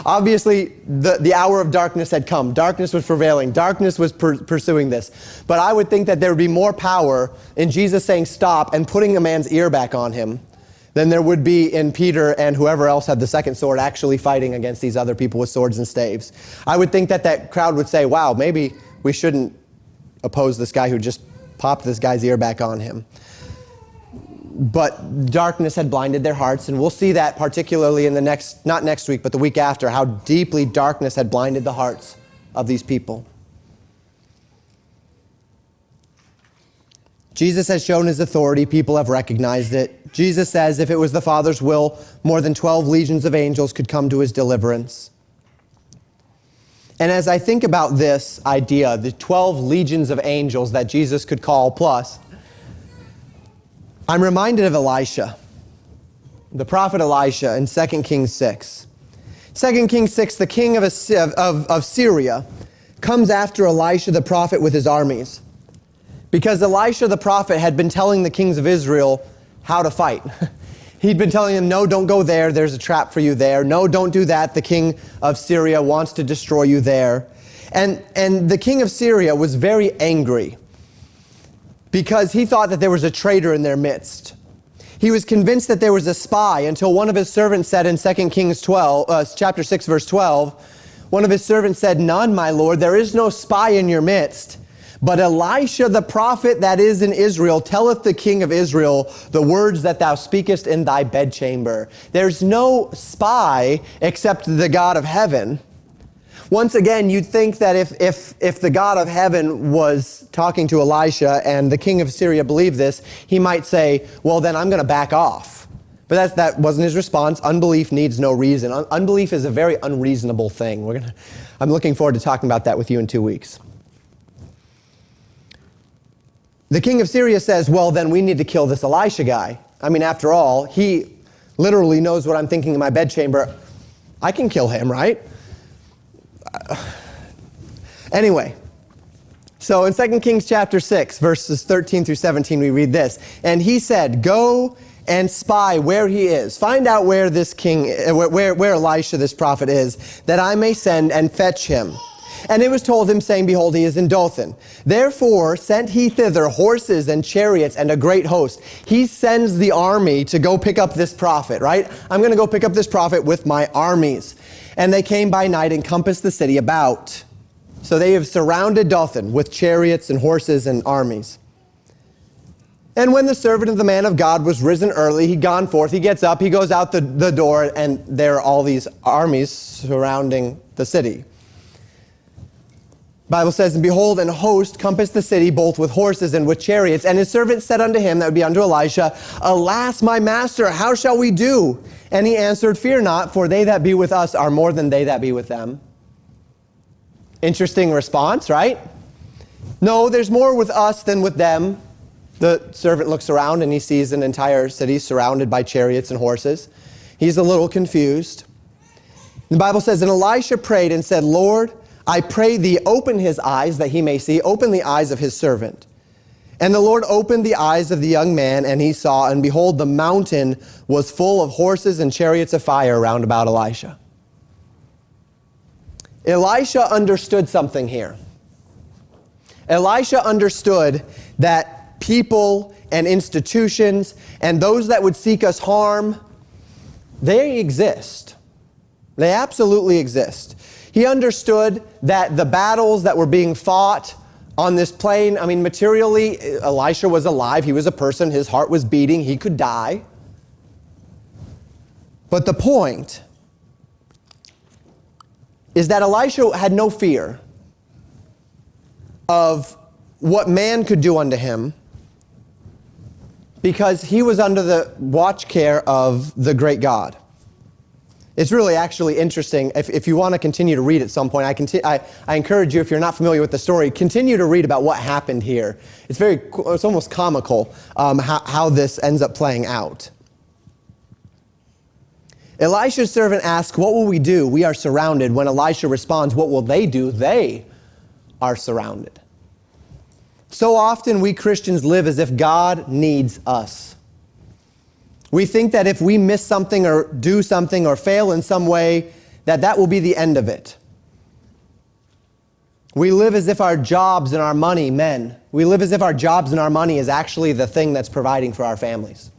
obviously the hour of darkness had come. Darkness was prevailing. Darkness was pursuing this. But I would think that there would be more power in Jesus saying stop and putting a man's ear back on him than there would be in Peter and whoever else had the second sword actually fighting against these other people with swords and staves. I would think that crowd would say, wow, maybe we shouldn't oppose this guy who just popped this guy's ear back on him. But darkness had blinded their hearts, and we'll see that particularly in not next week, but the week after, how deeply darkness had blinded the hearts of these people. Jesus has shown His authority. People have recognized it. Jesus says if it was the Father's will, more than 12 legions of angels could come to His deliverance. And as I think about this idea, the 12 legions of angels that Jesus could call plus, I'm reminded of Elisha, the prophet Elisha in 2 Kings 6. 2 Kings 6, the king of Syria comes after Elisha the prophet with his armies, because Elisha the prophet had been telling the kings of Israel how to fight. He'd been telling them, no, don't go there. There's a trap for you there. No, don't do that. The king of Syria wants to destroy you there. And the king of Syria was very angry because he thought that there was a traitor in their midst. He was convinced that there was a spy until one of his servants said in 2 Kings chapter 6, verse 12, one of his servants said, none, my lord, there is no spy in your midst. But Elisha the prophet that is in Israel telleth the king of Israel the words that thou speakest in thy bedchamber. There's no spy except the God of heaven. Once again, you'd think that if the God of heaven was talking to Elisha and the king of Syria believed this, he might say, well, then I'm going to back off. But that wasn't his response. Unbelief needs no reason. Unbelief is a very unreasonable thing. I'm looking forward to talking about that with you in 2 weeks. The king of Syria says, well, then we need to kill this Elisha guy. I mean, after all, he literally knows what I'm thinking in my bedchamber. I can kill him, right? Anyway, so in 2 Kings chapter 6, verses 13 through 17, we read this. And he said, go and spy where he is. Find out where this king, where Elisha, this prophet is, that I may send and fetch him. And it was told him, saying, behold, he is in Dothan. Therefore sent he thither horses and chariots and a great host. He sends the army to go pick up this prophet, right? I'm going to go pick up this prophet with my armies. And they came by night and compassed the city about. So they have surrounded Dothan with chariots and horses and armies. And when the servant of the man of God was risen early, he'd gone forth, he gets up, he goes out the door, and there are all these armies surrounding the city. Bible says, and behold, an host compassed the city, both with horses and with chariots. And his servant said unto him, that would be unto Elisha, alas, my master, how shall we do? And he answered, fear not, for they that be with us are more than they that be with them. Interesting response, right? No, there's more with us than with them. The servant looks around and he sees an entire city surrounded by chariots and horses. He's a little confused. The Bible says, and Elisha prayed and said, Lord, I pray thee, open his eyes that he may see. Open the eyes of his servant. And the Lord opened the eyes of the young man, and he saw, and behold, the mountain was full of horses and chariots of fire round about Elisha. Elisha understood something here. Elisha understood that people and institutions and those that would seek us harm, they exist. They absolutely exist. He understood that the battles that were being fought on this plain, I mean, materially, Elisha was alive. He was a person. His heart was beating. He could die. But the point is that Elisha had no fear of what man could do unto him because he was under the watch care of the great God. It's really actually interesting. If you want to continue to read at some point, I encourage you, if you're not familiar with the story, continue to read about what happened here. It's almost comical how this ends up playing out. Elisha's servant asks, what will we do? We are surrounded. When Elisha responds, what will they do? They are surrounded. So often we Christians live as if God needs us. We think that if we miss something or do something or fail in some way, that will be the end of it. We live as if our jobs and our money, we live as if our jobs and our money is actually the thing that's providing for our families.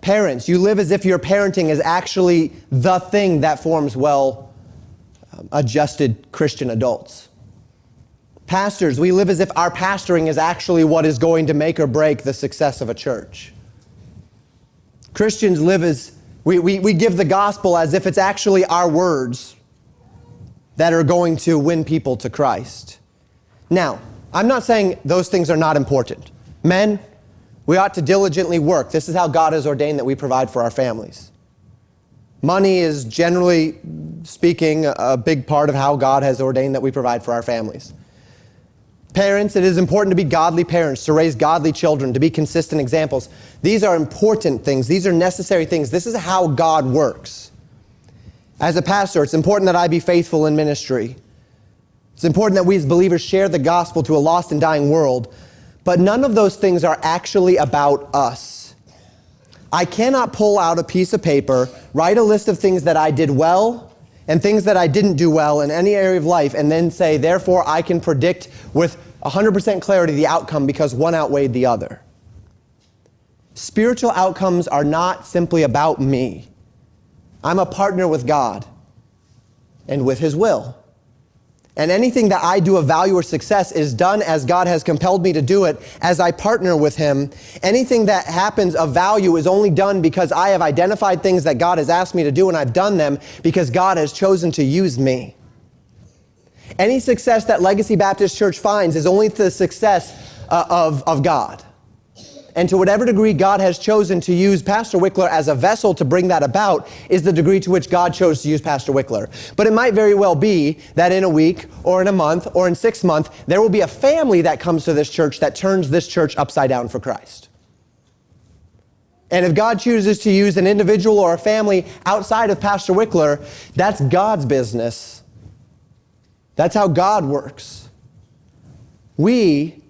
Parents, you live as if your parenting is actually the thing that forms well-adjusted Christian adults. Pastors, we live as if our pastoring is actually what is going to make or break the success of a church. Christians live as, we give the gospel as if it's actually our words that are going to win people to Christ. Now, I'm not saying those things are not important. Men, we ought to diligently work. This is how God has ordained that we provide for our families. Money is, generally speaking, a big part of how God has ordained that we provide for our families. Parents, it is important to be godly parents, to raise godly children, to be consistent examples. These are important things. These are necessary things. This is how God works. As a pastor, it's important that I be faithful in ministry. It's important that we as believers share the gospel to a lost and dying world. But none of those things are actually about us. I cannot pull out a piece of paper, write a list of things that I did well and things that I didn't do well in any area of life, and then say, therefore, I can predict with 100% clarity the outcome because one outweighed the other. Spiritual outcomes are not simply about me. I'm a partner with God and with His will. And anything that I do of value or success is done as God has compelled me to do it, as I partner with Him. Anything that happens of value is only done because I have identified things that God has asked me to do, and I've done them because God has chosen to use me. Any success that Legacy Baptist Church finds is only the success of God. And to whatever degree God has chosen to use Pastor Wikler as a vessel to bring that about is the degree to which God chose to use Pastor Wikler. But it might very well be that in a week or in a month or in 6 months, there will be a family that comes to this church that turns this church upside down for Christ. And if God chooses to use an individual or a family outside of Pastor Wikler, that's God's business. That's how God works. We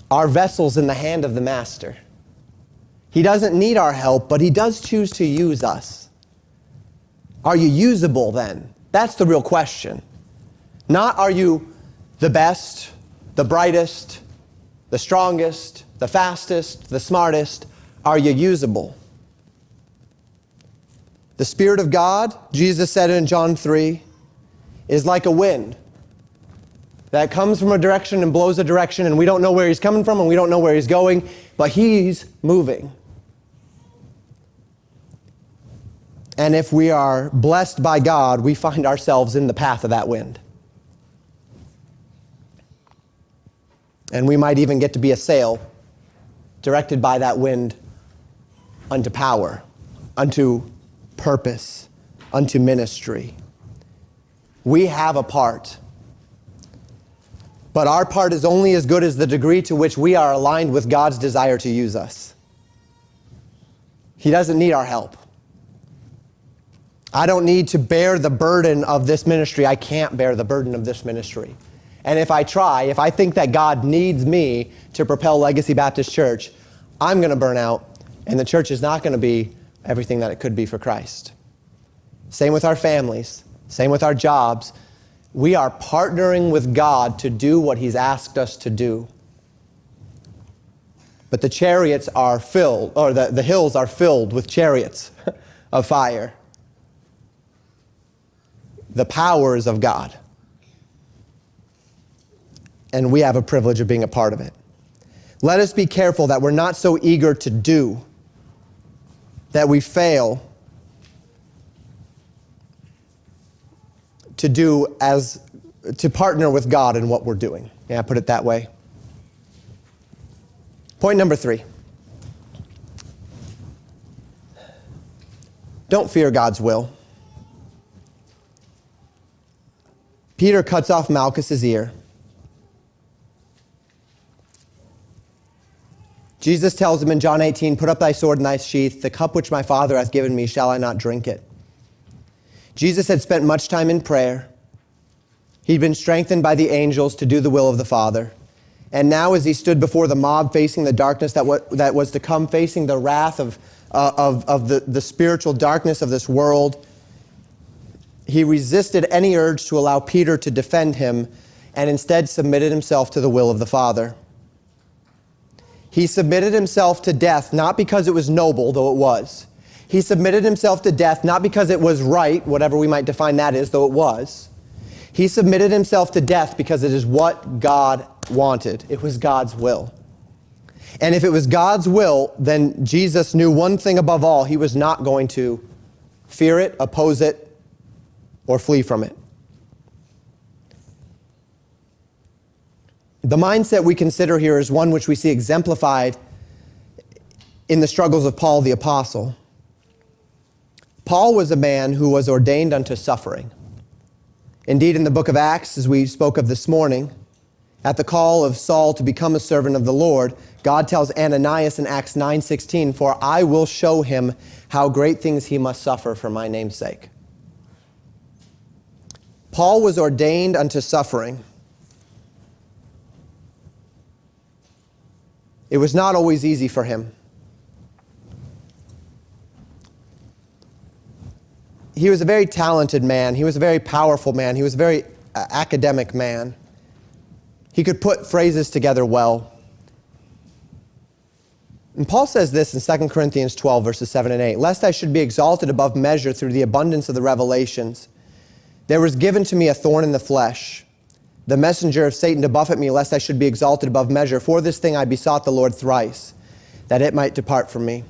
are vessels in the hand of the Master. He doesn't need our help, but He does choose to use us. Are you usable then? That's the real question. Not are you the best, the brightest, the strongest, the fastest, the smartest. Are you usable? The Spirit of God, Jesus said in John 3, is like a wind that comes from a direction and blows a direction, and we don't know where He's coming from and we don't know where He's going, but He's moving. And if we are blessed by God, we find ourselves in the path of that wind. And we might even get to be a sail directed by that wind unto power, unto purpose, unto ministry. We have a part. But our part is only as good as the degree to which we are aligned with God's desire to use us. He doesn't need our help. I don't need to bear the burden of this ministry. I can't bear the burden of this ministry. And if I try, if I think that God needs me to propel Legacy Baptist Church, I'm going to burn out, and the church is not going to be everything that it could be for Christ. Same with our families. Same with our jobs. We are partnering with God to do what He's asked us to do. But the chariots are filled, or the hills are filled with chariots of fire. The powers of God. And we have a privilege of being a part of it. Let us be careful that we're not so eager to do that we fail to partner with God in what we're doing. Yeah, I put it that way. Point number 3. Don't fear God's will. Peter cuts off Malchus's ear. Jesus tells him in John 18, "Put up thy sword in thy sheath. The cup which my Father hath given me, shall I not drink it?" Jesus had spent much time in prayer. He'd been strengthened by the angels to do the will of the Father. And now as he stood before the mob, facing the darkness that was to come, facing the wrath of the spiritual darkness of this world, he resisted any urge to allow Peter to defend him and instead submitted himself to the will of the Father. He submitted himself to death, not because it was noble, though it was. He submitted himself to death, not because it was right, whatever we might define that as, though it was. He submitted himself to death because it is what God wanted. It was God's will. And if it was God's will, then Jesus knew one thing above all. He was not going to fear it, oppose it, or flee from it. The mindset we consider here is one which we see exemplified in the struggles of Paul the Apostle. Paul was a man who was ordained unto suffering. Indeed, in the book of Acts, as we spoke of this morning, At the call of Saul to become a servant of the Lord, God tells Ananias in Acts 9:16, "For I will show him how great things he must suffer for my name's sake." Paul was ordained unto suffering. It was not always easy for him. He was a very talented man. He was a very powerful man. He was a very academic man. He could put phrases together well. And Paul says this in 2 Corinthians 12, verses 7 and 8, "Lest I should be exalted above measure through the abundance of the revelations, there was given to me a thorn in the flesh, the messenger of Satan to buffet me, lest I should be exalted above measure. For this thing I besought the Lord thrice, that it might depart from me."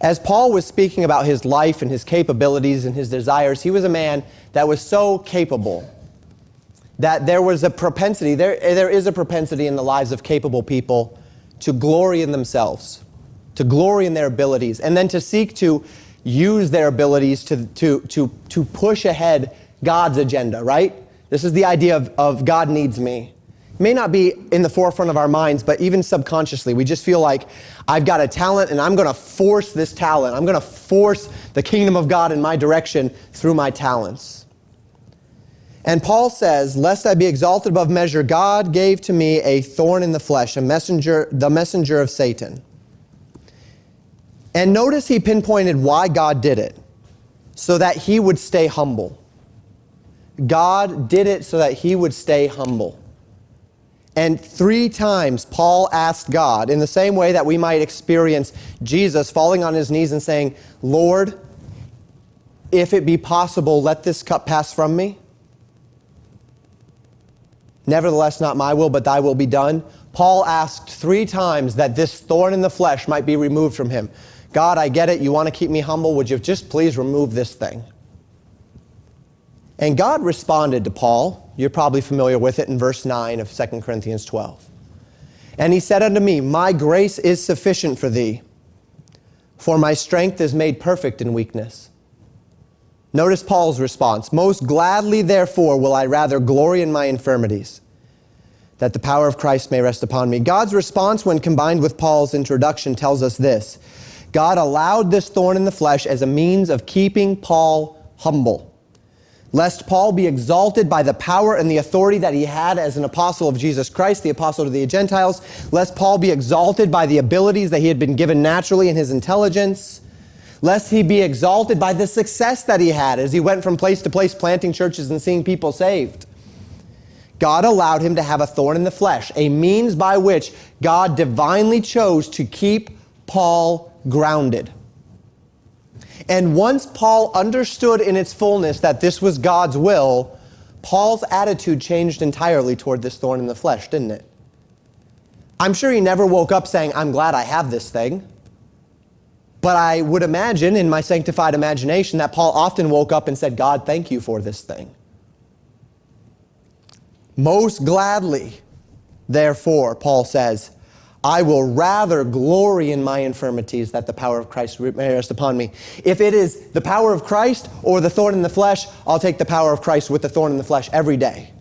As Paul was speaking about his life and his capabilities and his desires, he was a man that was so capable that there was a propensity, there is a propensity in the lives of capable people to glory in themselves, to glory in their abilities, and then to seek to use their abilities to push ahead God's agenda, right? This is the idea of God needs me. It may not be in the forefront of our minds, but even subconsciously, we just feel like I've got a talent and I'm going to force this talent. I'm going to force the kingdom of God in my direction through my talents. And Paul says, "Lest I be exalted above measure, God gave to me a thorn in the flesh, the messenger of Satan." And notice he pinpointed why God did it, so that he would stay humble. God did it so that he would stay humble. And 3 times Paul asked God, in the same way that we might experience Jesus falling on his knees and saying, "Lord, if it be possible, let this cup pass from me. Nevertheless, not my will, but thy will be done." Paul asked 3 times that this thorn in the flesh might be removed from him. God, I get it. You want to keep me humble. Would you just please remove this thing? And God responded to Paul. You're probably familiar with it in verse 9 of 2 Corinthians 12. "And he said unto me, My grace is sufficient for thee, for my strength is made perfect in weakness." Notice Paul's response. "Most gladly, therefore, will I rather glory in my infirmities, that the power of Christ may rest upon me." God's response, when combined with Paul's introduction, tells us this. God allowed this thorn in the flesh as a means of keeping Paul humble, lest Paul be exalted by the power and the authority that he had as an apostle of Jesus Christ, the apostle to the Gentiles, lest Paul be exalted by the abilities that he had been given naturally in his intelligence, lest he be exalted by the success that he had as he went from place to place planting churches and seeing people saved. God allowed him to have a thorn in the flesh, a means by which God divinely chose to keep Paul grounded. And once Paul understood in its fullness that this was God's will, Paul's attitude changed entirely toward this thorn in the flesh, didn't it? I'm sure he never woke up saying, "I'm glad I have this thing." But I would imagine, in my sanctified imagination, that Paul often woke up and said, "God, thank you for this thing." Most gladly, therefore, Paul says, "I will rather glory in my infirmities, that the power of Christ may rest upon me." If it is the power of Christ or the thorn in the flesh, I'll take the power of Christ with the thorn in the flesh every day,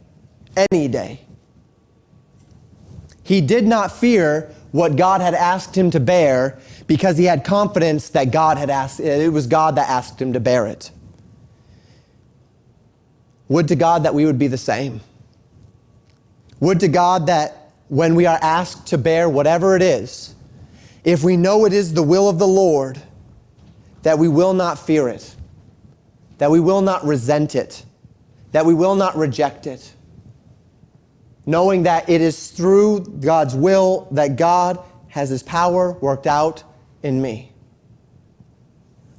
any day. He did not fear what God had asked him to bear because he had confidence that it was God that asked him to bear it. Would to God that we would be the same. Would to God that when we are asked to bear whatever it is, if we know it is the will of the Lord, that we will not fear it, that we will not resent it, that we will not reject it, knowing that it is through God's will that God has his power worked out in me.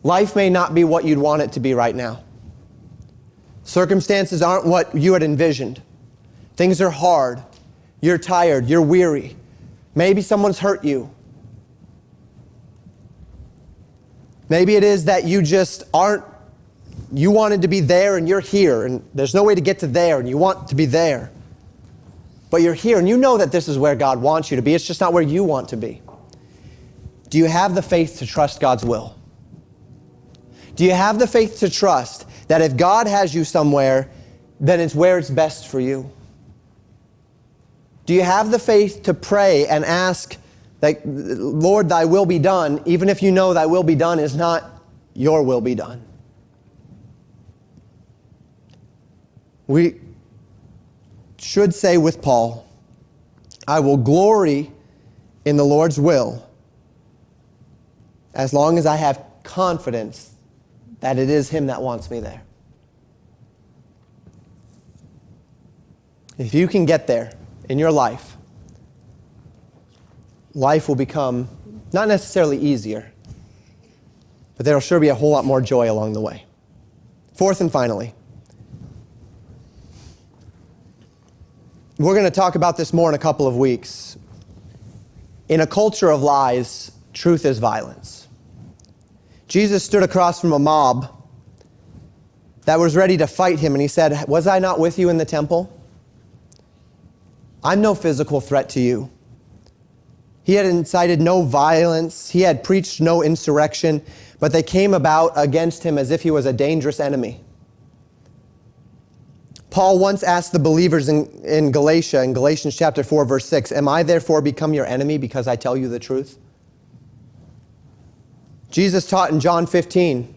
Life may not be what you'd want it to be right now. Circumstances aren't what you had envisioned. Things are hard. You're tired. You're weary. Maybe someone's hurt you. Maybe it is that you just you wanted to be there and you're here and there's no way to get to there and you want to be there. But you're here and you know that this is where God wants you to be. It's just not where you want to be. Do you have the faith to trust God's will? Do you have the faith to trust that if God has you somewhere, then it's where it's best for you? Do you have the faith to pray and ask that, Lord, thy will be done, even if you know thy will be done is not your will be done? We should say with Paul, I will glory in the Lord's will as long as I have confidence that it is him that wants me there. If you can get there in your life, life will become not necessarily easier, but there will sure be a whole lot more joy along the way. Fourth and finally, we're going to talk about this more in a couple of weeks. In a culture of lies, truth is violence. Jesus stood across from a mob that was ready to fight him, and he said, was I not with you in the temple? I'm no physical threat to you. He had incited no violence. He had preached no insurrection, but they came about against him as if he was a dangerous enemy. Paul once asked the believers in Galatia, in Galatians chapter 4, verse 6, am I therefore become your enemy because I tell you the truth? Jesus taught in John 15,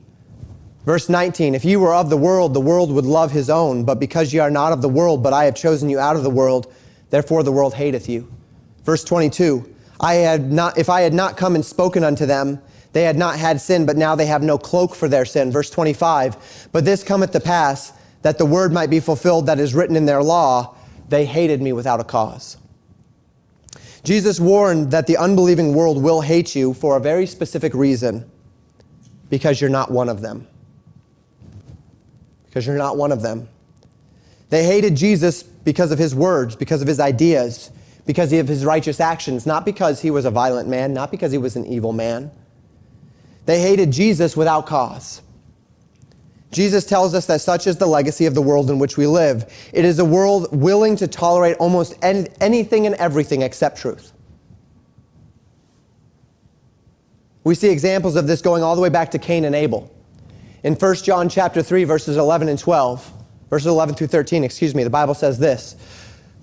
verse 19, if you were of the world would love his own, but because ye are not of the world, but I have chosen you out of the world, therefore the world hateth you. Verse 22, if I had not come and spoken unto them, they had not had sin, but now they have no cloak for their sin. Verse 25, but this cometh to pass, that the word might be fulfilled that is written in their law, they hated me without a cause. Jesus warned that the unbelieving world will hate you for a very specific reason, because you're not one of them. Because you're not one of them. They hated Jesus because of his words, because of his ideas, because of his righteous actions, not because he was a violent man, not because he was an evil man. They hated Jesus without cause. Jesus tells us that such is the legacy of the world in which we live. It is a world willing to tolerate almost anything and everything except truth. We see examples of this going all the way back to Cain and Abel. In 1 John chapter 3, verses 11 and 12, verses 11 through 13, the Bible says this,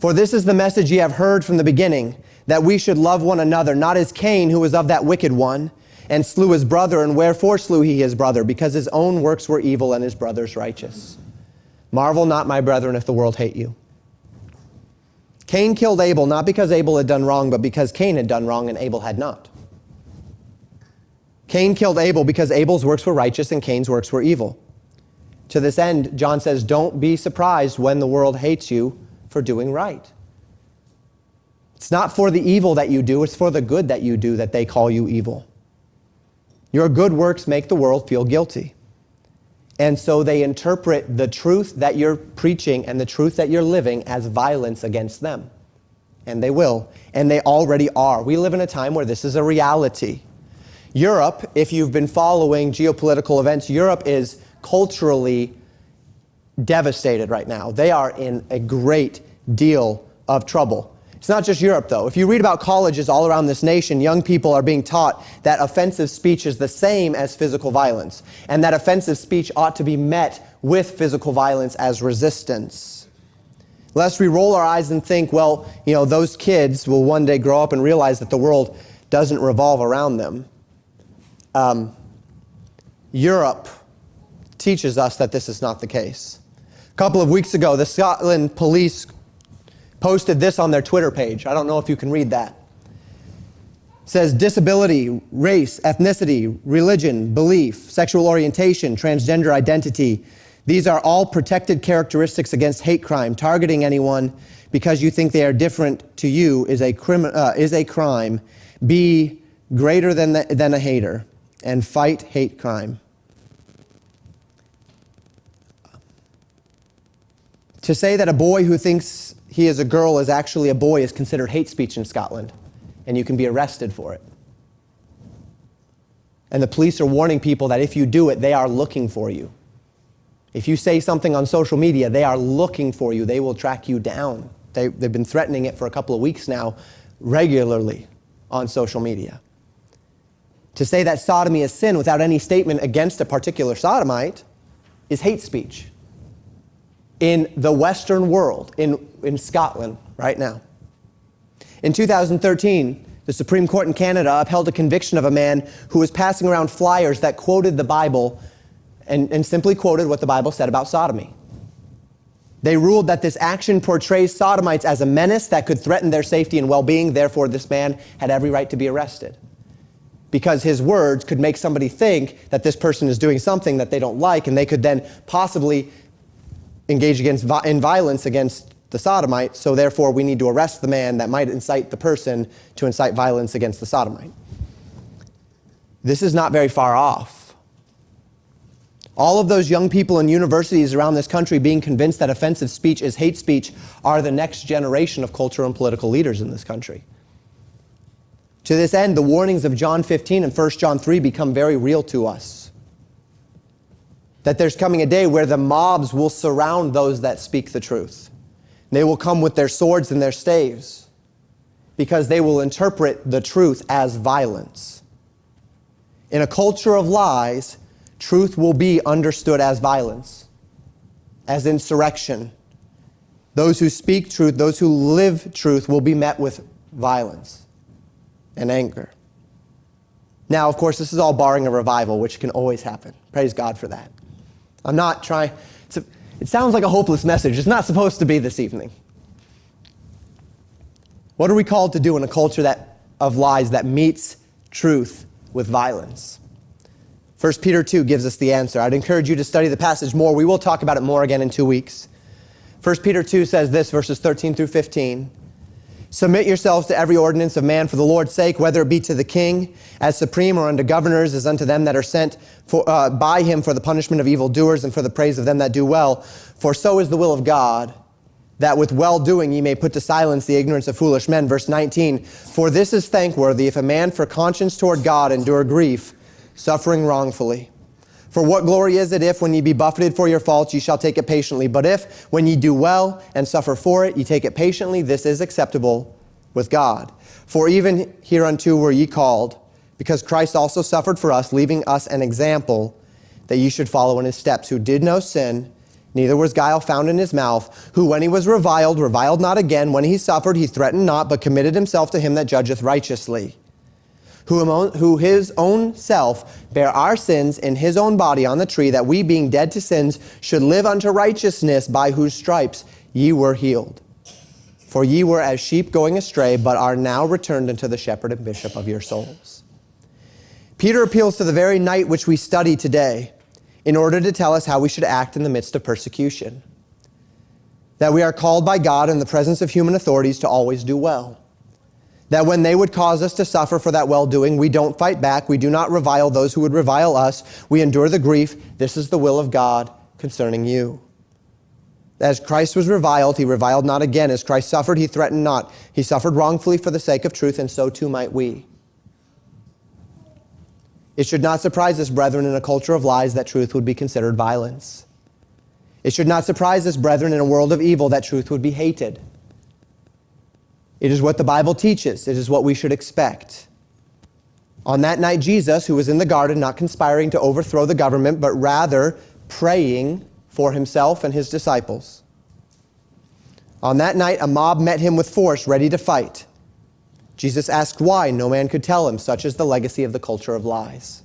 for this is the message ye have heard from the beginning, that we should love one another, not as Cain, who was of that wicked one, and slew his brother. And wherefore slew he his brother? Because his own works were evil and his brother's righteous. Marvel not, my brethren, if the world hate you. Cain killed Abel, not because Abel had done wrong, but because Cain had done wrong and Abel had not. Cain killed Abel because Abel's works were righteous and Cain's works were evil. To this end, John says, don't be surprised when the world hates you for doing right. It's not for the evil that you do, it's for the good that you do that they call you evil. Your good works make the world feel guilty. And so they interpret the truth that you're preaching and the truth that you're living as violence against them. And they will. And they already are. We live in a time where this is a reality. Europe, if you've been following geopolitical events, Europe is culturally devastated right now. They are in a great deal of trouble. It's not just Europe, though. If you read about colleges all around this nation, young people are being taught that offensive speech is the same as physical violence, and that offensive speech ought to be met with physical violence as resistance. Lest we roll our eyes and think, well, those kids will one day grow up and realize that the world doesn't revolve around them. Europe teaches us that this is not the case. A couple of weeks ago, the Scotland police posted this on their Twitter page. I don't know if you can read that. It says, disability, race, ethnicity, religion, belief, sexual orientation, transgender identity. These are all protected characteristics against hate crime. Targeting anyone because you think they are different to you is a crime. Be greater than a hater and fight hate crime. To say that a boy who thinks he is a girl is actually a boy is considered hate speech in Scotland, and you can be arrested for it. And the police are warning people that if you do it, they are looking for you. If you say something on social media, they are looking for you. They will track you down. They've been threatening it for a couple of weeks now, regularly on social media. To say that sodomy is sin without any statement against a particular sodomite is hate speech. In the Western world, in Scotland right now. In 2013, the Supreme Court in Canada upheld a conviction of a man who was passing around flyers that quoted the Bible and simply quoted what the Bible said about sodomy. They ruled that this action portrays sodomites as a menace that could threaten their safety and well-being. Therefore, this man had every right to be arrested, because his words could make somebody think that this person is doing something that they don't like, and they could then possibly engage in violence against the sodomite. So therefore, we need to arrest the man that might incite the person to incite violence against the sodomite. This is not very far off. All of those young people in universities around this country being convinced that offensive speech is hate speech are the next generation of cultural and political leaders in this country. To this end, the warnings of John 15 and 1 John 3 become very real to us. That there's coming a day where the mobs will surround those that speak the truth. They will come with their swords and their staves, because they will interpret the truth as violence. In a culture of lies, truth will be understood as violence, as insurrection. Those who speak truth, those who live truth, will be met with violence and anger. Now, of course, this is all barring a revival, which can always happen. Praise God for that. I'm not trying... It sounds like a hopeless message. It's not supposed to be this evening. What are we called to do in a culture of lies that meets truth with violence? 1 Peter 2 gives us the answer. I'd encourage you to study the passage more. We will talk about it more again in 2 weeks. 1 Peter 2 says this, verses 13 through 15. Submit yourselves to every ordinance of man for the Lord's sake, whether it be to the king as supreme, or unto governors as unto them that are sent by him for the punishment of evildoers and for the praise of them that do well. For so is the will of God, that with well-doing ye may put to silence the ignorance of foolish men. Verse 19, for this is thankworthy, if a man for conscience toward God endure grief, suffering wrongfully. For what glory is it if, when ye be buffeted for your faults, ye shall take it patiently? But if, when ye do well and suffer for it, ye take it patiently, this is acceptable with God. For even hereunto were ye called, because Christ also suffered for us, leaving us an example that ye should follow in his steps, who did no sin, neither was guile found in his mouth, who when he was reviled, reviled not again. When he suffered, he threatened not, but committed himself to him that judgeth righteously. Who his own self bare our sins in his own body on the tree, that we, being dead to sins, should live unto righteousness, by whose stripes ye were healed. For ye were as sheep going astray, but are now returned unto the shepherd and bishop of your souls. Peter appeals to the very night which we study today in order to tell us how we should act in the midst of persecution. That we are called by God in the presence of human authorities to always do well. That when they would cause us to suffer for that well-doing, we don't fight back. We do not revile those who would revile us. We endure the grief. This is the will of God concerning you. As Christ was reviled, he reviled not again. As Christ suffered, he threatened not. He suffered wrongfully for the sake of truth, and so too might we. It should not surprise us, brethren, in a culture of lies, that truth would be considered violence. It should not surprise us, brethren, in a world of evil, that truth would be hated. It is what the Bible teaches. It is what we should expect. On that night, Jesus, who was in the garden, not conspiring to overthrow the government, but rather praying for himself and his disciples. On that night, a mob met him with force, ready to fight. Jesus asked why. No man could tell him. Such is the legacy of the culture of lies.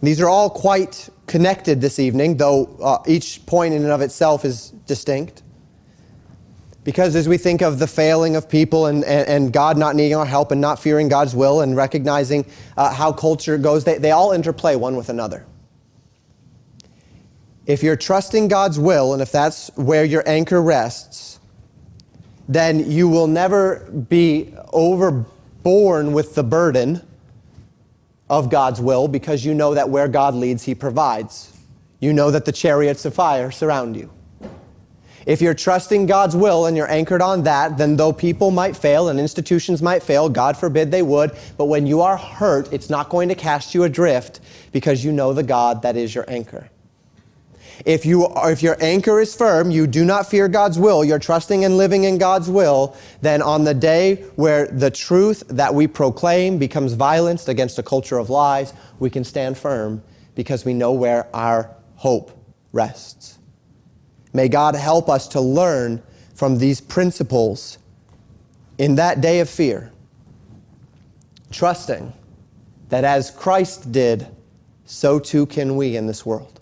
These are all quite connected this evening, though each point in and of itself is distinct. Because as we think of the failing of people and God not needing our help and not fearing God's will and recognizing how culture goes, they all interplay one with another. If you're trusting God's will, and if that's where your anchor rests, then you will never be overborne with the burden of God's will, because you know that where God leads, he provides. You know that the chariots of fire surround you. If you're trusting God's will and you're anchored on that, then though people might fail and institutions might fail, God forbid they would, but when you are hurt, it's not going to cast you adrift, because you know the God that is your anchor. If your anchor is firm, you do not fear God's will, you're trusting and living in God's will, then on the day where the truth that we proclaim becomes violence against a culture of lies, we can stand firm because we know where our hope rests. May God help us to learn from these principles in that day of fear, trusting that as Christ did, so too can we in this world.